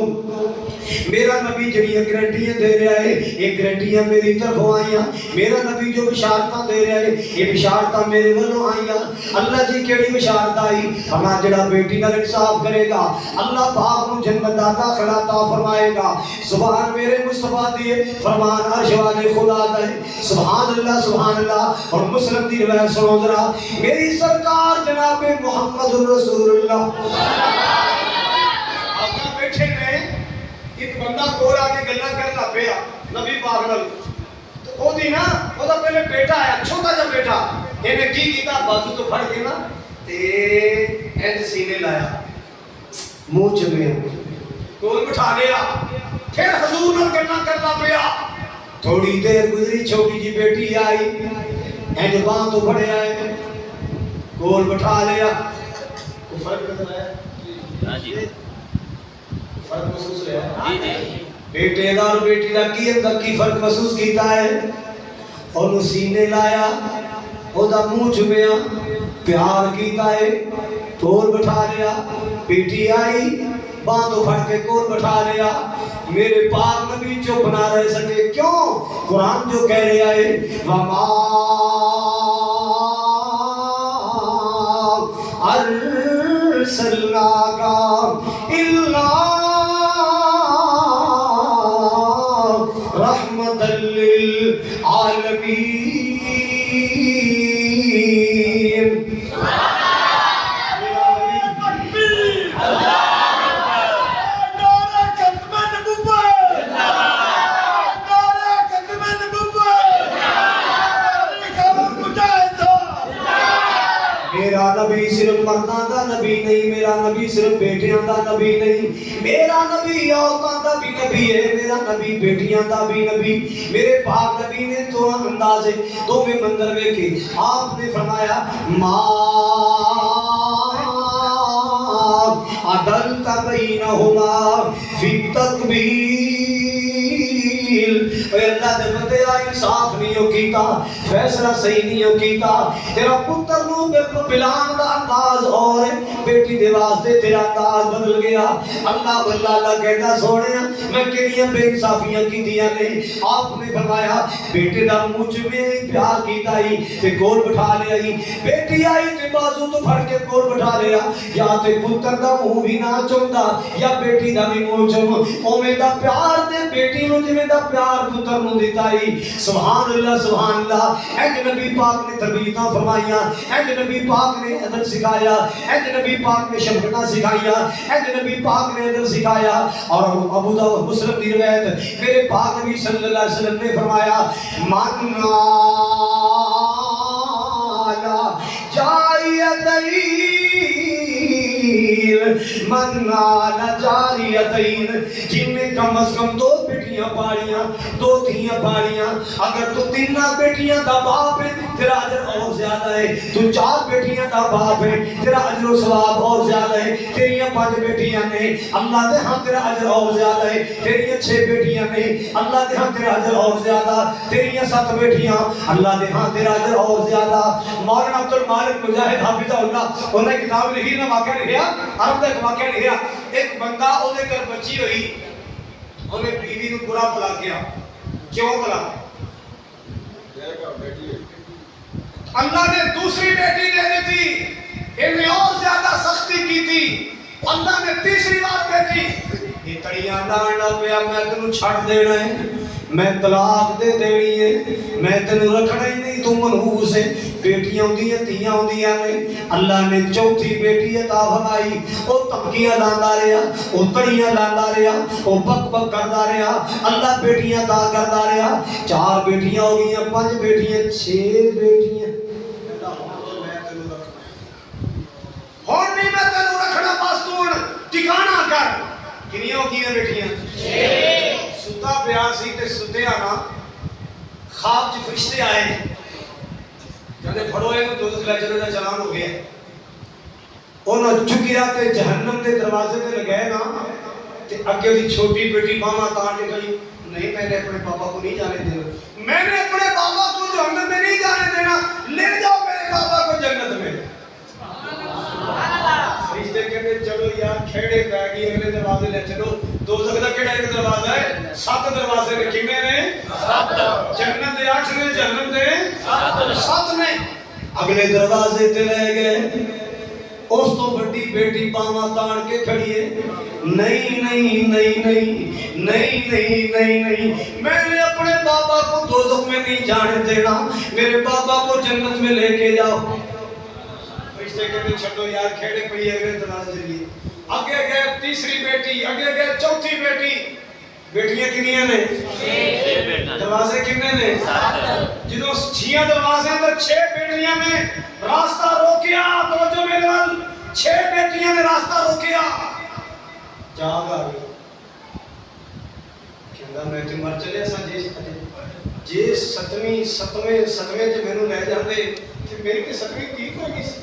میرا نبی جڑی گارنٹیاں دے رہا ہے یہ گارنٹیاں میری طرفوں آئیاں، میرا نبی جو بشارتاں دے رہا ہے یہ بشارتاں میرے ولوں آئیاں۔ اللہ جی کیڑی بشارت آئی؟ ہمارا جڑا بیٹی نال انصاف کرے گا اللہ پاک نو جنت دا داخلہ عطا فرمائے گا۔ سبحان میرے مصطفیٰ دی فرمان عرش والے خدا دا ہے، سبحان اللہ سبحان اللہ۔ اور مسلم دی روایت سنو ذرا، میری سرکار جناب محمد رسول اللہ آقا بیٹھے نے، ایک بندہ کول آ کے گلاں کرن لگ پیا نبی پاک نال، تو او دی نا او دا پہلے بیٹا آیا چھوٹا جا بیٹا، اینے کی کیتا بازو تو پھڑ کے نا تے انج سینے لایا، منہ چمیا، کول بٹھا لیا، پھر حضور نال گلاں کرن لگ پیا۔ تھوڑی دیر گزری، چھوٹی جی بیٹی آئی، انج باں تو پھڑیا ہے، کول بٹھا لیا، کوئی فرق نظر آیا؟ ہاں جی فرق محسوس ہوا؟ جی جی بیٹے دا اور بیٹی دا کی اندر کی فرق محسوس کیتا ہے؟ اور سینے لایا، او دا منہ چومیا، پیار کیتا ہے، کول بٹھا لیا، بیٹی آئی باں تو پھڑ کے کول بٹھا لیا۔ میرے پاک نبی چپ نہ رہ سکے، کیوں؟ قرآن جو کہہ رہا ہے وما ارسلناک الا رحمۃ للعالمین۔ میرا نبی صرف مرداں دا نبی نہیں، میرا نبی صرف بیٹیاں دا نبی نہیں، میرا نبی عورتاں دا بھی نبی ہے، میرا نبی بیٹیاں دا بھی نبی۔ میرے پاک نبی نے تو اندازے تو میں منظر ویکھے، آپ نے فرمایا عدلت بینہما فی التقبیل، اے اللہ دے بندے انصاف نہیں ہو کیتا، فیصلہ صحیح نہیں ہو کیتا، تیرا پتر نو پلان دا انداز اور بیٹی دے واسطے تیرا انداز بدل گیا۔ اللہ اللہ کہتا سونے میں کیڑیاں بے انصافیاں کیتیاں نے؟ آپ نے فرمایا بیٹے دا منہ میں پیار کیتا ہی تے کول بٹھا لیا ہی، بیٹی آئی تے بازو تو پھڑ کے کول بٹھا لیا، یا تے پتر دا منہ بھی نہ چومدا یا بیٹی دا بھی منہ چوم، اوویں دا پیار تے بیٹی نو جویں دا پیار پتر نو دیتا ہی۔ سبحان اللہ سبحان اللہ۔ اے نبی پاک نے تربیتاں فرمائیاں، اے نبی پاک نے ادب سکھایا، اے نبی پاک نے شفقتاں سکھائیاں، اے نبی پاک نے ادب سکھایا۔ اور ابو داؤد مسلم کی روایت میرے پاک نبی صلی اللہ علیہ وسلم نے فرمایا من نالا جاریتین، من نالا جاریتین، جن نے کم از کم دو بیٹیاں پالیاں، دو تھیاں پالیاں، اگر تو تین بیٹیاں دا باپ ہے تیرا اجر اور زیادہ ہے، تو چار بیٹیاں دا باپ ہے تیرا اجر و ثواب اور زیادہ ہے، تیریاں 5 بیٹیاں نے اللہ دے ہاں تیرا اجر اور زیادہ ہے، تیریاں 6 بیٹیاں نے اللہ دے ہاں تیرا اجر اور زیادہ، تیریاں 7 بیٹیاں اللہ دے ہاں تیرا اجر اور زیادہ۔ مولانا عبد المالک مجاہد حافظہ اللہ انہوں نے کتاب لکھی نا، واقعہ لکھیا، عرب دا ایک واقعہ لکھیا، ایک بندہ اونے گھر بچی ہوئی، انہیں بیوی کو برا بلا کیا، کیوں بلا؟ اللہ نے دوسری بیٹی دے دی تھی، انہیں اور زیادہ سختی کی تھی، اللہ نے تیسری بار بیٹی یہ تڑیاں ڈالنا پیا، میں تینوں چھڑ دینا ہے، میں طلاق دے دینی ہے، میں تینوں رکھنا ہی نہیں، تو منحوس ہے۔ بیٹیاں ہوندیاں تیاں ہوندیاں نے، اللہ نے چوتھی بیٹی عطا فرمائی، او تمکیاں لاندا رہیا، او تڑیاں لاندا رہیا، او بک بک کردا رہیا، اللہ بیٹیاں عطا کردا رہیا، 4 بیٹیاں ہو گئیاں، 5 بیٹیاں، 6 بیٹیاں، ہون نہیں میں تینوں رکھنا، بس تو ٹھکانا کر۔ کنیاں ہو گئیاں بیٹیاں؟ 6۔ ستا پیا سی تے ستے آنا خواب چ فرشتے آئے، کہتے پھڑو اینو دوزخ لے چلو، دا چلان ہو گیا، انہاں چکیا تے جہنم دے دروازے تے لگائے نا، تے اگے دی چھوٹی بیٹی باواں تان کے کہی نہیں میں نے اپنے پاپا کو نہیں جانے دینا، میں نے اپنے پاپا کو جہنم میں نہیں جانے دینا، لے جاؤ میرے پاپا کو جنت میں۔ فرشتے کہتے چلو یار کھیڑے پہ گئی، اگلے دروازے لے چلو، دوزخ دا کیڑا ایک دروازہ ہے؟ 7 دروازے نے، کتنے نے؟ 7۔ جنت دے 8 نے، جہنم دے 7 نے۔ اگلے دروازے تے لے گئے، اس تو بڑی بیٹی باواں تان کے کھڑی ہے، نہیں نہیں نہیں نہیں نہیں نہیں نہیں نہیں، میں نے اپنے بابا کو دوزخ میں نہیں جانے دینا، میرے بابا کو جنت میں لے کے جاؤ۔ فرشتے کہتے چھڑو یار کھیڑے پئی، اگلے دروازے چلیے، اگے گئے تیسری بیٹی، اگے گئے چوتھی بیٹی، بیٹیاں کنیاں نے؟ 6۔ دروازے کتنے نے؟ 7۔ جدوں 6 دروازے تو 6 بیٹیاں نے راستہ روکیا، توجہ میرے نال، 6 بیٹیاں نے راستہ روکیا، جاگ آ گئی، کہندا میں تے مر چلیا سا، جی 7ویں تے مینوں لے جاندے تے میری تے 7ویں ٹھیک ہو گئی سی،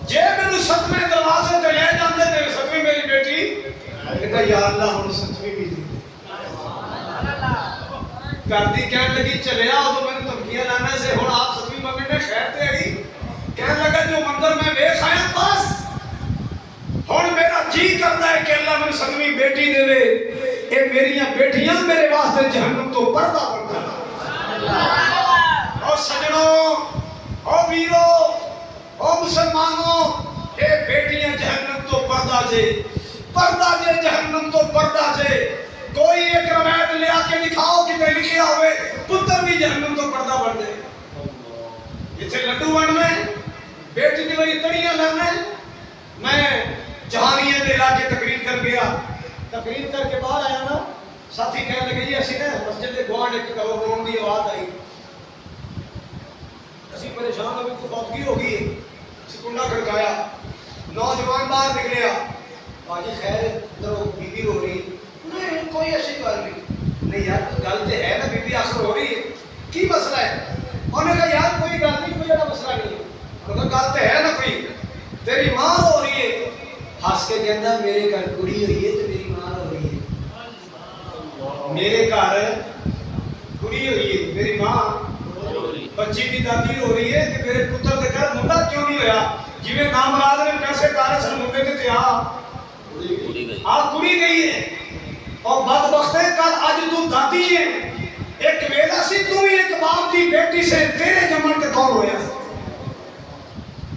جے مینوں 7ویں دروازے تے لے جاندے تے 7ویں میری بیٹی کہندا یا اللہ ہن 7ویں بھی دی کردی، کہنے لگی چلیا تو میں نے تمکیاں لانا سے ہن آپ 7ویں ممی نے خیر تے گئی، کہنے لگا جو منظر میں ویکھ آیا بس ہن میرا جی کردا ہے کہ اللہ مینوں 7ویں بیٹی دے، اے میریاں بیٹیاں میرے واسطے جہنم تو پردہ بن جان۔ او سجنوں، او ویرو، او مسلمانوں، اے بیٹیاں جہنم تو پردہ جے، پردہ جے جہنم تو پردہ جے۔ کوئی ایک روایت لے آ کے دکھاؤ کہ تے لکھیا ہوئے پتر بھی جہنم تو پردہ بن جائے۔ اتنے لڈو بننا ہے، بیٹی دی وہی تڑیاں لانا ہے۔ میں جہانیے دے علاقے تقریر کر گیا، تقریر کر کے باہر آیا نا، ساتھی کہنے لگے جی اسی نے مسجد دے گوانڈ ایک کرو رون دی آواز آئی، اسی پریشان ہوئے کو فوتگی ہو گئی، باہر نکلیا باجی خیر ادھر بی بی رو رہی نہیں کوئی ایسی گل نہیں یار گل تو ہے نا بی بی آخر ہو رہی ہے کی مسئلہ ہے انہوں نے کہا یار کوئی گل نہیں کوئی ایسا مسئلہ نہیں انہوں نے کہا گل تو ہے نا کوئی تیری ماں رو رہی ہے ہس کے کہنا میرے گھر کڑی ہوئی ہے تو میری ماں رو رہی ہے میرے گھر کڑی ہوئی ہے میری ماں بچی کی دادی رو رہی ہے کہ میرے پتر کے گھر منڈا کیوں نہیں ہویا جی میں نام مراد نے پیسے کارے سن منڈے تے کڑی گئی ہے اور بدبخت ہے کل اج تو دادی ہے ایک ویلا سی تو ہی ایک باپ دی بیٹی سے تیرے جمن تے کون ہویا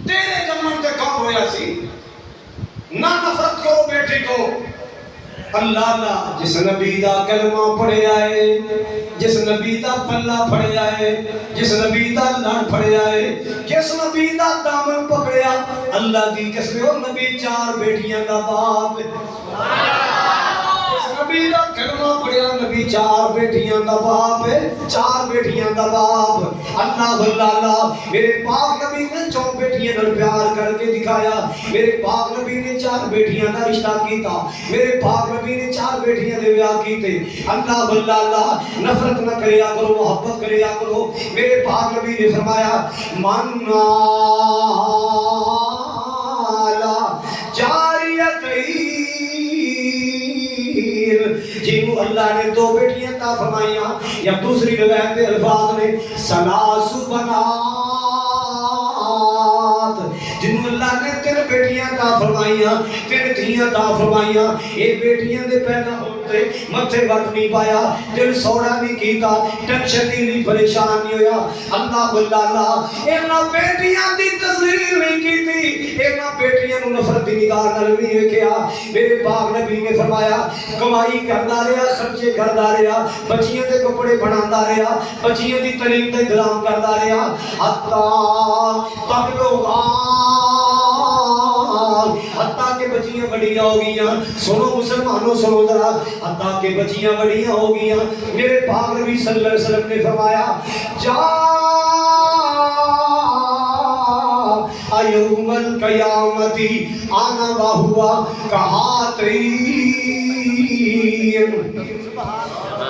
تیرے جمن تے کون ہویا سی نہ نفرت کرو بیٹی کو اللہ اللہ جس نبی دا کلمہ پڑھے آئے جس نبی دا پلہ پڑھے آئے جس نبی دا لڑ پڑھے آئے جس نبی دا دامن پکڑیا اللہ دی قسم او نبی 4 بیٹیاں دا باپ جس نبی دا کلمہ پڑھیا نبی 4 بیٹیاں دا باپ 4 بیٹیاں دا باپ اللہ اللہ میرے پاک نبی نے 4 بیٹیاں نال پیار کر کے دکھایا میرے پاک نبی نے 4 بیٹیاں دا رشتہ کیتا میرے پاک نبی نے 4 بیٹیاں دے بیاہ کیتے اللہ اللہ نفرت نہ کریا کرو محبت کریا کرو میرے پاک نبی نے فرمایا من جنہوں اللہ نے 2 بیٹیاں عطا فرمائیاں یا دوسری روایت کے الفاظ نے سلاس بنات جنہوں اللہ نے 3 بیٹیاں عطا فرمائیاں 3 دھیاں عطا فرمائیاں یہ بیٹیاں دے پیدا ہوتے متھے وقت نہیں پایا دل سوڑا نہیں کیتا ٹینشن نہیں پریشان نہیں ہویا اللہ اللہ انہاں بیٹیاں دی تذلیل نہیں کیتی انہاں بیٹیاں نوں نفرت دی نگاہ نال نہیں ویکھیا میرے پاک نبی نے فرمایا کمائی کردا رہیا خرچے کردا رہیا بچیاں دے کپڑے بناندا رہیا بچیاں دی تعلیم دا انتظام کردا رہیا حتیٰ کہ بچیاں بڑیاں ہو گئیاں سنو مسلمانوں سنو ذرا حتیٰ کہ بچیاں بڑیاں ہو گئیاں میرے پاک نبی صلی اللہ علیہ وسلم نے فرمایا یوم القیامتی آنا واہوا کہاتین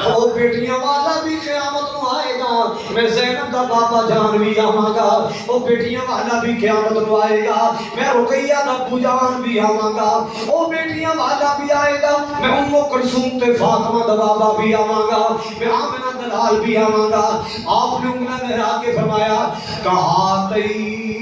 او بیٹیاں والا بھی قیامت نو آئے گا میں زینب دا بابا جان بھی آواں گا او بیٹیاں والا بھی قیامت نو آئے گا میں رقیہ دا ابو جان بھی آواں گا او بیٹیاں والا بھی آئے گا میں ام کلثوم تے فاطمہ دا بابا بھی آواں گا میں آمنہ دلال بھی آواں گا آپ نے انگلہ لہرا کے فرمایا کہاتین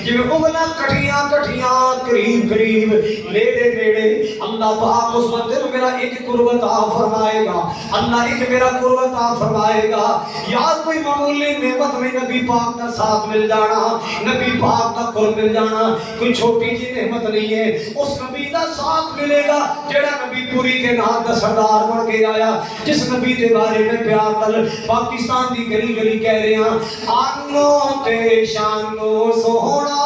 جب انگلہ کٹھیاں کٹھیاں قریب قریب نیڑے نیڑے اللہ پاک اس بندے میں میرا ایک قربت فرمائے گا اللہ ایک میرا قربت فرمائے گا یاد کوئی معمولی نعمت میں نبی پاک کا ساتھ مل جانا نبی پاک کا قرب مل جانا کوئی چھوٹی جی نعمت نہیں ہے اس نبی کا ساتھ ملے گا جڑا نبی پوری کے نام کا سردار بن کے آیا جس نبی دے بارے میں پیار کر پاکستان دی گلی گلی کہہ رہے ہیں آنو تے شانو سونا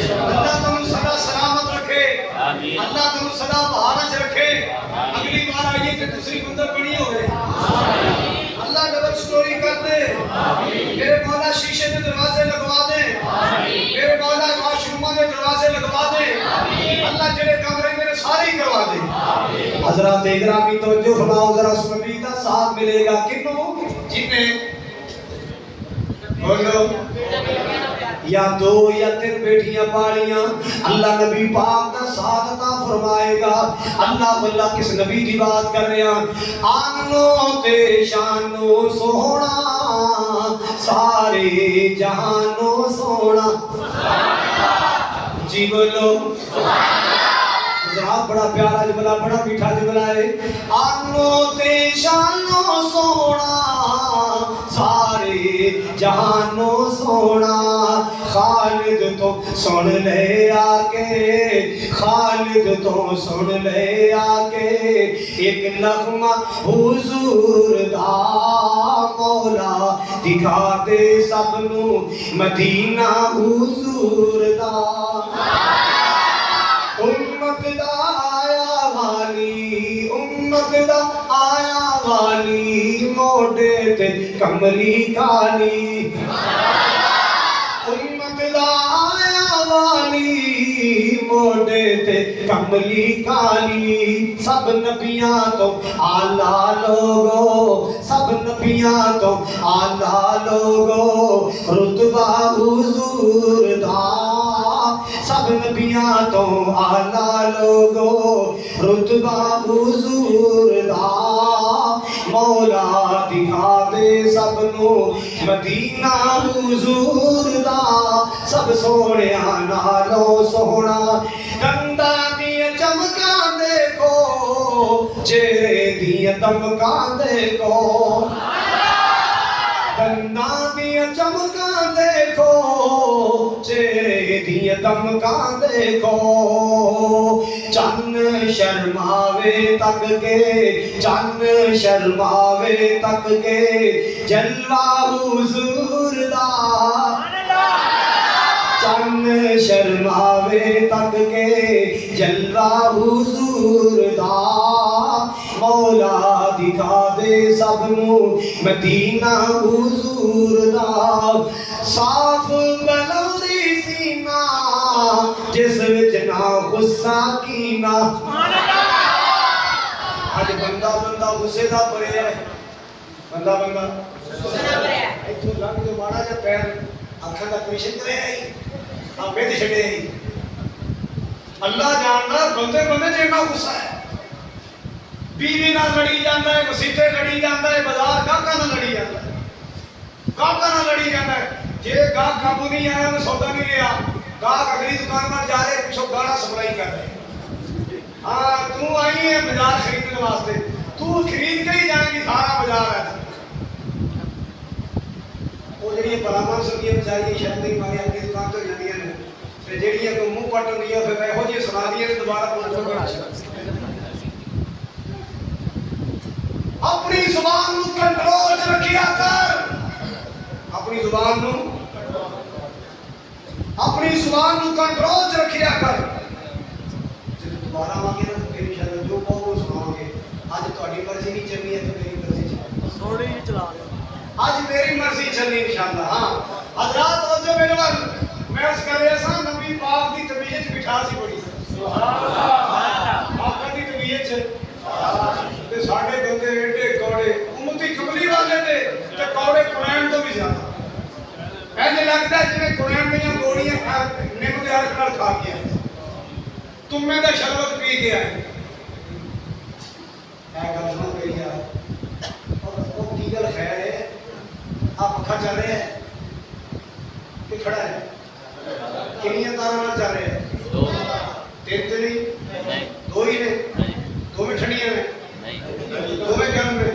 اللہ تم سدا سلامت رکھے اللہ تم سدا بہارج رکھے اگلی بار آئیے کہ دوسری بندر بڑی ہوئے اللہ ڈبل سٹوری کر دے میرے مولا شیشے کے دروازے لگوا دے میرے مولا واش روموں کے دروازے لگوا دے اللہ جڑے کمرے میرے سارے ہی کروا دے حضرات اکرامی توجہ فرماؤ ذرا اس نبی کا ساتھ ملے گا کنوں جنہیں بولو یا 2 یا 3 بیٹیاں پالیاں اللہ نبی پاک کا ساتھ عطا فرمائے گا اللہ اللہ کس نبی دی بات کر رہے ہیں آنو تے شانو سونا سارے جہانو سونا جی بولو ذرا بڑا پیارا جملہ بڑا میٹھا جملہ ہے آنو تے شانو سونا سارے جہانو سونا خالد تو سن لے آکے خالد تو سن لے آکے ایک نغمہ حضور دا مولا دکھا دے سب نو مدینہ حضور دا امت دا آیا والی امت دا آیا والی موڈے تے کملی کالی امت دا آیا والی موڈے تے کملی کالی سب نبیاں تو آلہ لوگو سب نبیاں تو آلہ لوگو رتبہ حضور دا سب نبیاں تو آلہ لوگو رتبہ حضور دا مولا دکھا دے سب نو مدینہ حضور دا سب سونیا نالو سونا گندا دیا چمکاں دیکھو چہرے دیا دمکاں دیکھو گندا دیا چمکاں دیکھو چہرے دیا دمکاں دیکھو چن شرماوے تک کے چن شرماوے تک کے جلوہ حضور دا چن شرماوے تک کے جلوہ حضور دا مولا دکھا دے سب نو مدینہ حضور دا صاف بلوری سینہ جس وچ نہ غصہ کینا آج بندہ بندہ غصے دا پڑے ہے بندہ بندہ ایتھوں لنگ جو ماڑا جا پیر اکھاں دا پریشن کرے آئی آپ بیت چھڑے آئی اللہ جاننا بندے بندے جینا غصہ ہے بیوی نہ لڑی جاندہ ہے مسیطے لڑی جاندہ ہے بازار گاہکا نہ لڑی جاندہ ہے گاہکا نہ لڑی جاندہ ہے جے گاہک قابو نہیں آیا میں سودا نہیں لیا گاہک اگلی دکان میں جا رہے پچھو گانا سپلائی کر رہے ہاں تو آئی ہے بازار خریدنے واسطے تو خرید کے ہی جائیں گی سارا بازار ہے وہ جڑی پرامان سبزیاں بچاری شاید نہیں مارے اپنی دکان تو جاندی ہیں پھر جڑی ہے کوئی منہ پٹ ہوندی ہے پھر وہ جی سنا دی ہے دوبارہ پوچھو گا اپنی زبان نو کنٹرول چ رکھیا کر اپنی زبان نو کنٹرول چ رکھیا کر جب دوبارہ آگے نا پھر انشاءاللہ جو کہو سناؤ گے آج تہاڈی مرضی نہیں چلنی ہے تو میری مرضی چلنی تھوڑی ہی چلا لو آج میری مرضی چلنی انشاءاللہ ہاں حضرات توجہ میرے وال میں اس کرے سا نبی پاک دی طبیعت مٹھاس ہی بڑی سبحان اللہ آقا دی طبیعت تے ساڈے بندے ایڈے کوڑے امتی کملی والے تے کوڑے قرآن تو بھی زیادہ ایسے لگتا ہے جنہیں قرآن میں گوڑیاں نیم دے ہر کنال کھا گیا تمہیں دا شربت پی گیا ہے اے گل سنو گئی یار وہ کی گل خیر ہے آپ پکھا چل رہے ہیں کہ کھڑا ہے کنیاں تاروں نہ چل رہے ہیں تین تو نہیں دو ہی نے دو میں ٹھنڈیاں میں دو میں گرم میں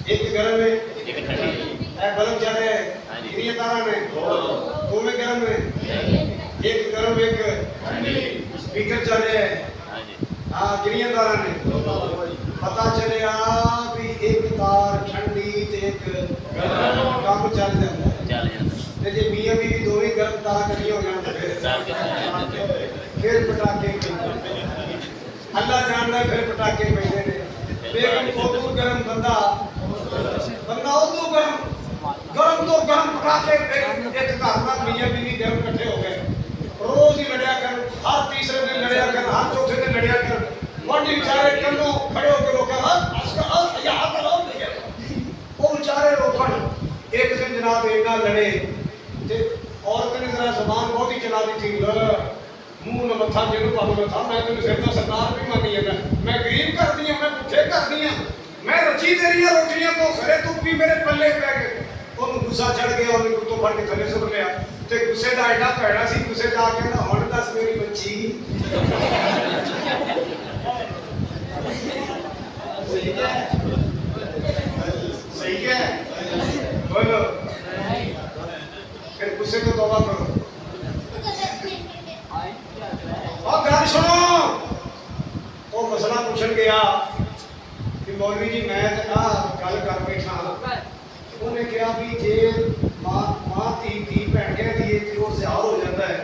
ایک گرم میں اے بلب چل رہے ہیں کنیاں تاروں میں دو میں گرم میں ایک گرم ایک سپیکر چل رہے ہیں ہاں کنیاں تاروں میں پتہ چلے بھی ایک تار ٹھنڈی تے ایک کام چل جاتا ہے تے جے میاں بیوی دو ہی گرم تار کٹھی ہو جان پھر پٹاکے اللہ جانتا ہے پھر پٹاکے پہلے نے بیگم ادو گرم بندہ ادو گرم تو گرم پٹاکے ایک گھر میں میاں بیوی گرم کٹھے ہو گئے روز ہی لڑیا کر ہر تیسرے دن لڑیا کر ہر چوتھے دن لڑیا کر واڈی بیچارے کنوں کھڑے ہو کے روکا وہ بیچارے روکن ایک دن جناب ایک نہ لڑے عورت نے ذرا زبان بہت ہی چلا دی تھی منہ نہ متھا جنوں پاو نہ تھا میں تینوں سر دا سردار بھی مانی ہے میں غریب کر دی ہوں میں بھوکے کر دی ہوں میں رچی تیری روٹیاں تو خرے تو بھی میرے پلے پہ گئے ਉਹਨੂੰ ਗੁੱਸਾ ਚੜ ਗਿਆ ਉਹਨੇ ਕੁੱਤੋਂ ਫੜ ਕੇ ਥੱਲੇ ਸੁੱਟ ਲਿਆ ਤੇ ਗੁੱਸੇ ਦਾ ਐਡਾ ਭੈੜਾ ਸੀ ਗੁੱਸੇ ਦਾ ਆ ਕੇ ਨਾ ਹੁਣ ਦੱਸ ਮੇਰੀ ਬੱਚੀ ਸਹੀ ਹੈ بولو پھر غصے تو توبہ کرو. اور گل سنو وہ مسئلہ پوچھن گیا کہ مولوی جی میں گل کر بیٹھا. انہیں کہا بھی جی ماں تھی بھن کہہ دیے کہ وہ سیاح ہو جاتا ہے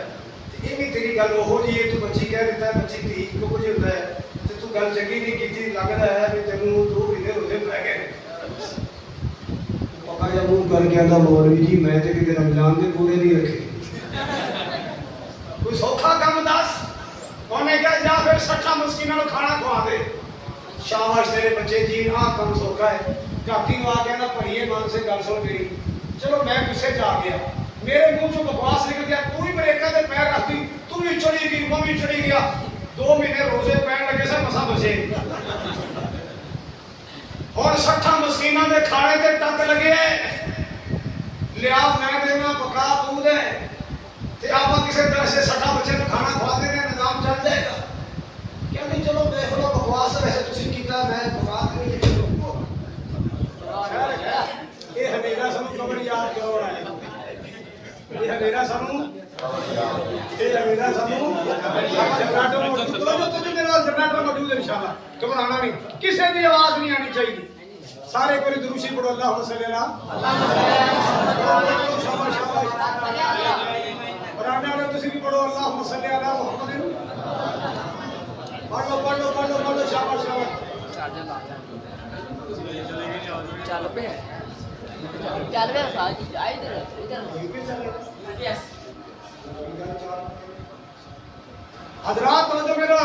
تو یہ بھی تیری گل وہ جی ہے. تو بچی کہہ دیتا ہے بچی تھی ایک کچھ ہوتا ہے تو گل چنگی نہیں کی. لگتا ہے کہ تینوں 2 مہینے روزے پہ گئے. پکا جب منہ کر کے آتا مولوی جی میں تو کسی رمضان کے پورے نہیں رکھے. کوئی سوکھا کام دس. انہیں کہا جا پھر 60 مسکینوں کو کھانا کھوا دے. شاباش تیرے بچے جی ہاں کام سوکھا ہے. گاتی نو آ کے نا پڑھیے مان سے گل سن میری. چلو میں غصے چ آ گیا. میرے منہ چ بکواس نکل گیا. تو بھی بریکا تے پیر رکھتی تو بھی چڑھی گئی میں بھی چڑھی گیا. 2 مہینے روزے پہن لگے سر مسا بچے. اور 60 مسکینوں کے کھانے تے ٹک لگے لیا میں دینا پکا تو دے تے آپ کسی طرح سے 60 بچے کو کھانا کھوا دیں نظام چل جائے گا. کیا نہیں چلو دیکھ لو بکواس ویسے تسی کیتا میں پکا دیں گے. یہ ہنیرا سانو قبر یاد کرو رہا ہے. یہ ہنیرا سانو جنریٹر موجود ہے انشاءاللہ. گھبرانا نہیں. کسی کی آواز نہیں آنی چاہیے. سارے کوئی دروشی پڑھو اللہ صلی اللہ. پرانے والے تسی بھی پڑھو اللہ صلی اللہ محمد. پڑھو پڑھو پڑھو پڑھو شاباش شاباش. چل پہ چل پہ ساتھ ادھر ادھر. حضرات توجہ میرا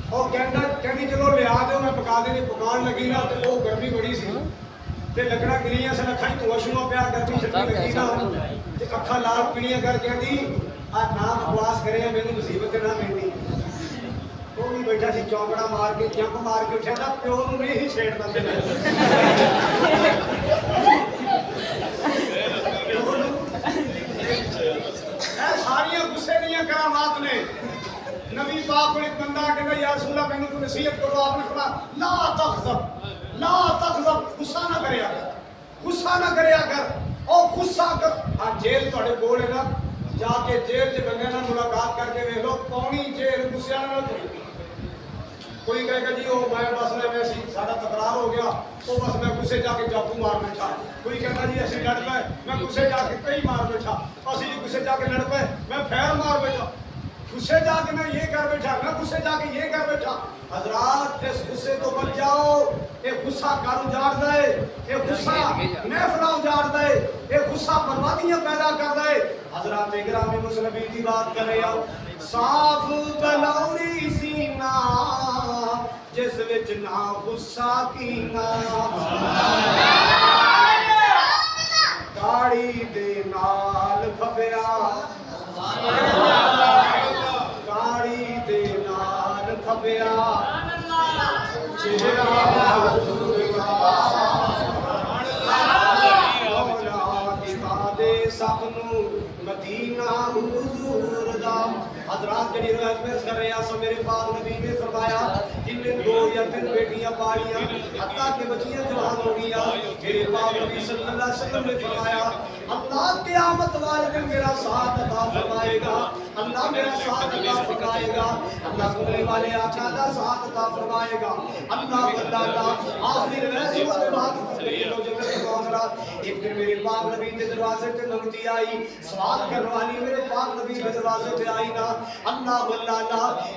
اور کہنی چلو لیا دو میں پکا دیں. پکان لگی نا تو وہ گرمی بڑی سی تے لکڑا گریاں سن اکھاں تو شوا پیا گرمی چھٹی لگی نا تے اکھاں لال پیڑیاں کر کہندی آ نا بکواس کرے مینوں مصیبت نہ ملدی. وہ بھی بیٹھا سی چوکڑا مار کے جمپ مار کے اٹھیا تھا. پیو نوں نہیں ہی چھیڑدا تے ساری غصے دیا کرامات نے. نبی پاک کو ایک بندہ کہتا یا رسول اللہ مینوں کو نصیحت کرو. آپ نے فرمایا لا تغضب لا تغضب. غصہ نہ کریا کر غصہ نہ کریا کر. او غصہ کر آ جیل تہاڈے کول ہے نا جا کے جیل دے بندے نال ملاقات کر کے ویکھ لو پونی جیل غصے نال نہ. کوئی کہے گا جی وہ میں بس میں ساڈا تکرار ہو گیا وہ بس میں غصے جا کے چاقو مار بیٹھا. کوئی کہتا جی اسی لڑ پے میں غصے جا کے کئی مار بیٹھا. اسی غصے جا کے لڑ پے میں پھیر مار بیٹھا. غصے جا کے میں یہ کر بیٹھا میں غصے جا کے یہ کر بیٹھا. حضرات اس غصے تو بچ جاؤ. یہ غصہ گھر اجاڑ دے. یہ غصہ محفل اجاڑ دے. یہ غصہ بربادیاں پیدا کر دے. حضرات گرامی مسلمین کی بات کر رہے ہو. صاف بلوری سینہ جس وچ نہ غصہ کینا. داڑھی دے نال پھبیا داڑھی دے نال پھبیا چہرہ مولا دکھا دے سب نوں مدینہ حضور دا. حضرات جڑی روایت میں کر رہے ہیں میرے پاک نبی نے فرمایا جن نے 2 یا 3 بیٹیاں پالیاں حتیٰ کہ بچیاں جوان ہو گیا. میرے پاک نبی صلی اللہ علیہ وسلم نے فرمایا اللہ قیامت والے دن میرا ساتھ عطا فرمائے گا. اللہ میرا ساتھ عطا فرمائے گا. اللہ سننے والے آقا کا ساتھ عطا فرمائے گا. اللہ اللہ آخری روایت کے بعد ایک دن میرے پاک نبی کے دروازے پہ لنگتی آئی. سوال کرنے والی میرے پاک نبی کے دروازے پہ آئی نا. اللہ اللہ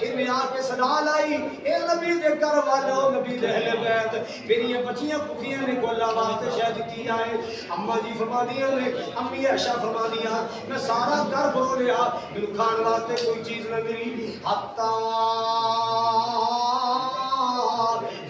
انہیں آ کے صدا لائی اے نبی دے گھر والو نبی دے اہل بیت میری بچیاں بھوکیاں نے کو اللہ واسطے شاید دتی آئے. اما جی فرما دیا نے امی عائشہ فرما دیا میں سارا گھر بھرو لیا مینوں کھان واسطے کوئی چیز نہ ملی. حتا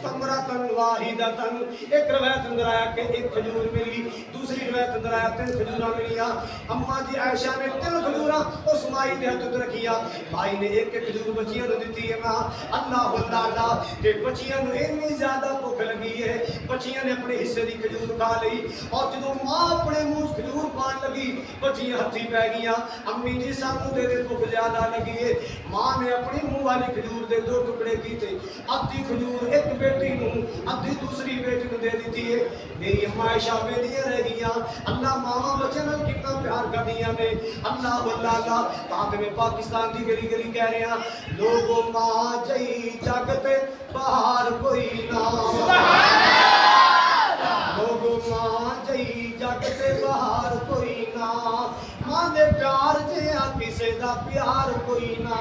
تمرتن واحدتن. ایک روایت اندر آیا کہ 1 کھجور ملی. دوسری روایت اندر آیا 3 کھجوراں ملیاں. اما جی عائشہ نے 3 کھجوراں اس مائی نے ہاتھ رکھیا. بھائی نے 1 کھجور بچیاں نوں دتی ہے نا. اللہ اللہ کہ بچیاں نوں اتنی زیادہ بھوک لگی ہے بچیاں نے اپنے حصے دی کھجور کھا لئی. اور جدوں ماں اپنے منہ کھجور پان لگی بچیاں ہتھی پہ گیا امی جی سانو دے دے بھوک زیادہ لگی ہے ماں نے اپنی منہ والی کھجور دے 2 ٹکڑے کیتے ادھی کھجور ایک بیٹی نو ادھی دوسری بیٹی نو دے دیتی ہے میری اما عائشہ بیٹیاں رہ گیا اللہ ماما بچے نال کتنا پیار کردیاں نے اللہ واللہ تاکہ میں پاکستان دی گلی گلی کہہ رہے ہیں لوگوں ماں جئی جگ تے باہر کوئی نہ لوگوں ماں جئی جگ تے باہر کوئی نہ ماں دے پیار جیا کسے دا پیار کوئی نہ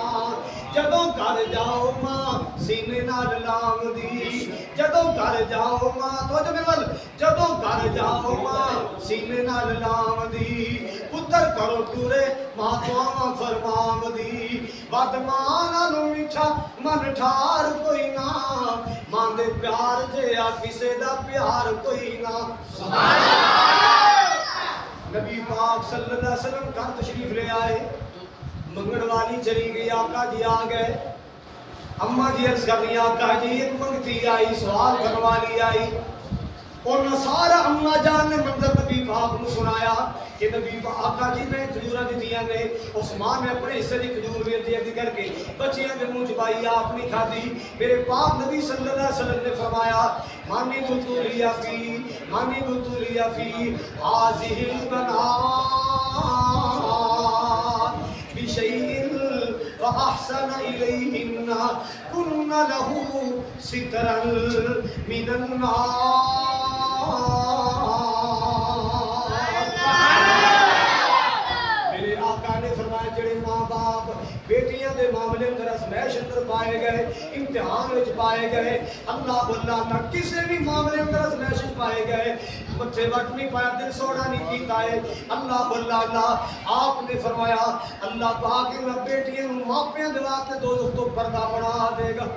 جدوں گھر جاؤ ماں سینے نال لام دی جدوں گھر جاؤ ماں توجہ میرے ول جدوں گھر جاؤ ماں سینے نال لام دی پتر کرو ٹورے ماں تو فرمام دی ود ماں نالوں میٹھا من ٹھار کوئی نہ ماں دے پیار جیا کسے دا پیار کوئی نہ سبحان اللہ نبی پاک صلی اللہ علیہ وسلم کا تشریف لے آئے منگن والی چلی گئی آقا جی آ گئے اماں جی عرض کر رہی آقا جی ایک منگتی آئی سوال کرنے والی آئی اور سارا اماں جان نے منظر نبی پاک کو سنایا کہ نبی پاک آقا جی میں کھجوراں دتیاں نے اس ماں نے اپنے حصے دی کھجور بھی دی کر کے بچیاں دے منہ چبائی آپ نہیں کھادی میرے پاک نبی صلی اللہ علیہ وسلم نے فرمایا مانی بطولیا فی حاضر البنات بشیء فاحسن الیہن کن لہ سترا من النار میرے آقا نے فرمایا جڑے ماں باپ بیٹیاں دے معاملے اندر ازمائش اندر پائے گئے امتحان وچ پائے گئے اللہ نہ کسی بھی معاملے اندر ازمائش پائے گئے متھے وٹ نہیں پایا دل سونا نہیں کیتا ہے اللہ آپ نے فرمایا اللہ پاک ان بیٹیاں نوں ماپیاں دے واسطے دوزخ تو پردہ بنا دے گا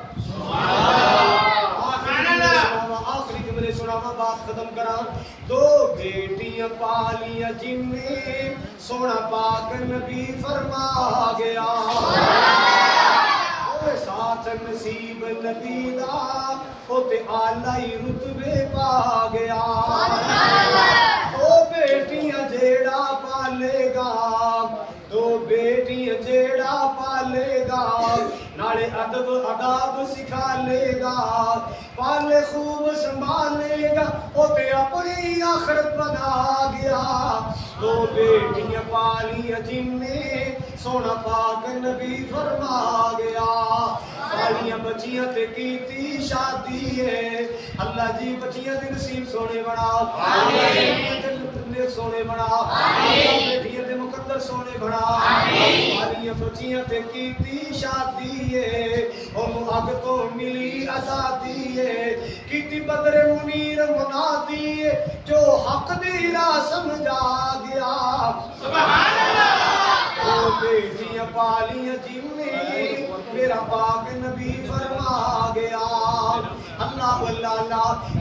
آخری جملے سناواں بات ختم کراں 2 بیٹیاں پالیاں جن نے سونا پاک نبی فرما گیا ساتھ نصیب نبی دا ہوتے آلائی رتبے پا گیا 2 بیٹیاں جیڑا پالے گا 2 بیٹیاں جیڑا پالے گا نالے ادب اداب سکھا لے گا پالے خوب سنبھالے گا ہوتے اپنی آخرت بنا گیا 2 بیٹیاں پالیاں جن نے سونا پاک نبی فرما گیا پالیاں بچیاں تے کیتی شادی ہے اللہ جی بچیاں دے نصیب سونے بنا آمین سونے بنا آمین بیٹیاں دے مقدر سونے بنا آمین پالیاں بچیاں تے کیتی شادی ہے اور اگ تو ملی آزادی ہے کیتی بدر منیر منادی ہے جو حق دی راہ سمجھا گیا سبحان اللہ بیٹیاں پالیاں جن نے میرا پاک نبی فرما گیا اللہ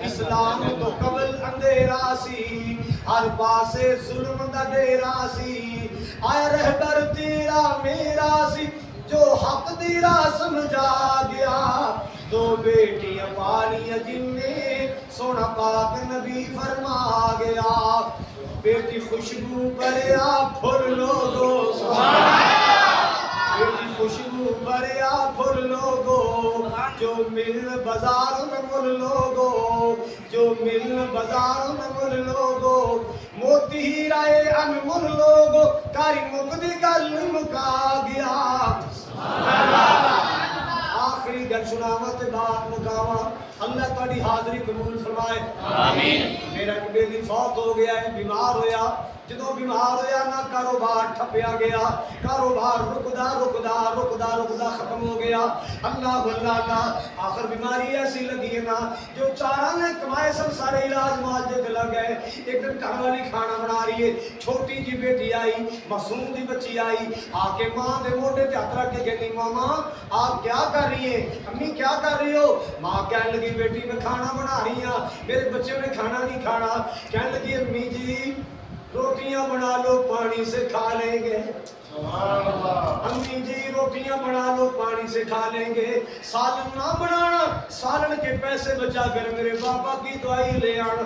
اسلام تو قبل اندھیرا سی ہر پاسے ظلم دا ڈیرا سی آیا رہبر تیرا میرا سی جو حق دی راہ سمجھا گیا 2 بیٹیاں پالیاں جن نے سونا پاک نبی فرما گیا بیٹی خوشبو بریا پھول لوگو بیٹی خوشبو بریا پھول لوگو جو مل بازار میں مل لوگو جو مل بازار میں مل لوگو موتی ہی رائے انمول لوگو کاری مقدی گل مکا گیا آخری گل سناوت بات مکاواں اللہ تاری حاضری قبول فرمائے آمین میرا ایک بیلی فوت ہو گیا ہے بیمار ہویا جدوں بیمار ہویا نہ کاروبار ٹھپیا گیا کاروبار رکدا ختم ہو گیا اللہ آخر بیماری ایسی لگی ہے نا جو چاراں نے کمائے سب سارے علاج معالجے پہ لگ گئے ایک دن گھر والی کھانا بنا رہی ہے چھوٹی جی بیٹی آئی معصوم دی بچی آئی آ کے ماں دے موڈے تے ہاتھ رکھ کے کہتی ماما آپ کیا کر رہی ہیں امی کیا کر رہی ہو ماں کہنے لگی بیٹی میں کھانا بنا رہی ہوں میرے بچوں نے کھانا نہیں کھانا کہنے لگی امی جی روٹیاں بنا لو پانی سے کھا لیں گے امی جی روٹیاں بنا لو پانی سے کھا لیں گے سالن نہ بنانا سالن کے پیسے بچا کر میرے بابا کی دعائی لے آنا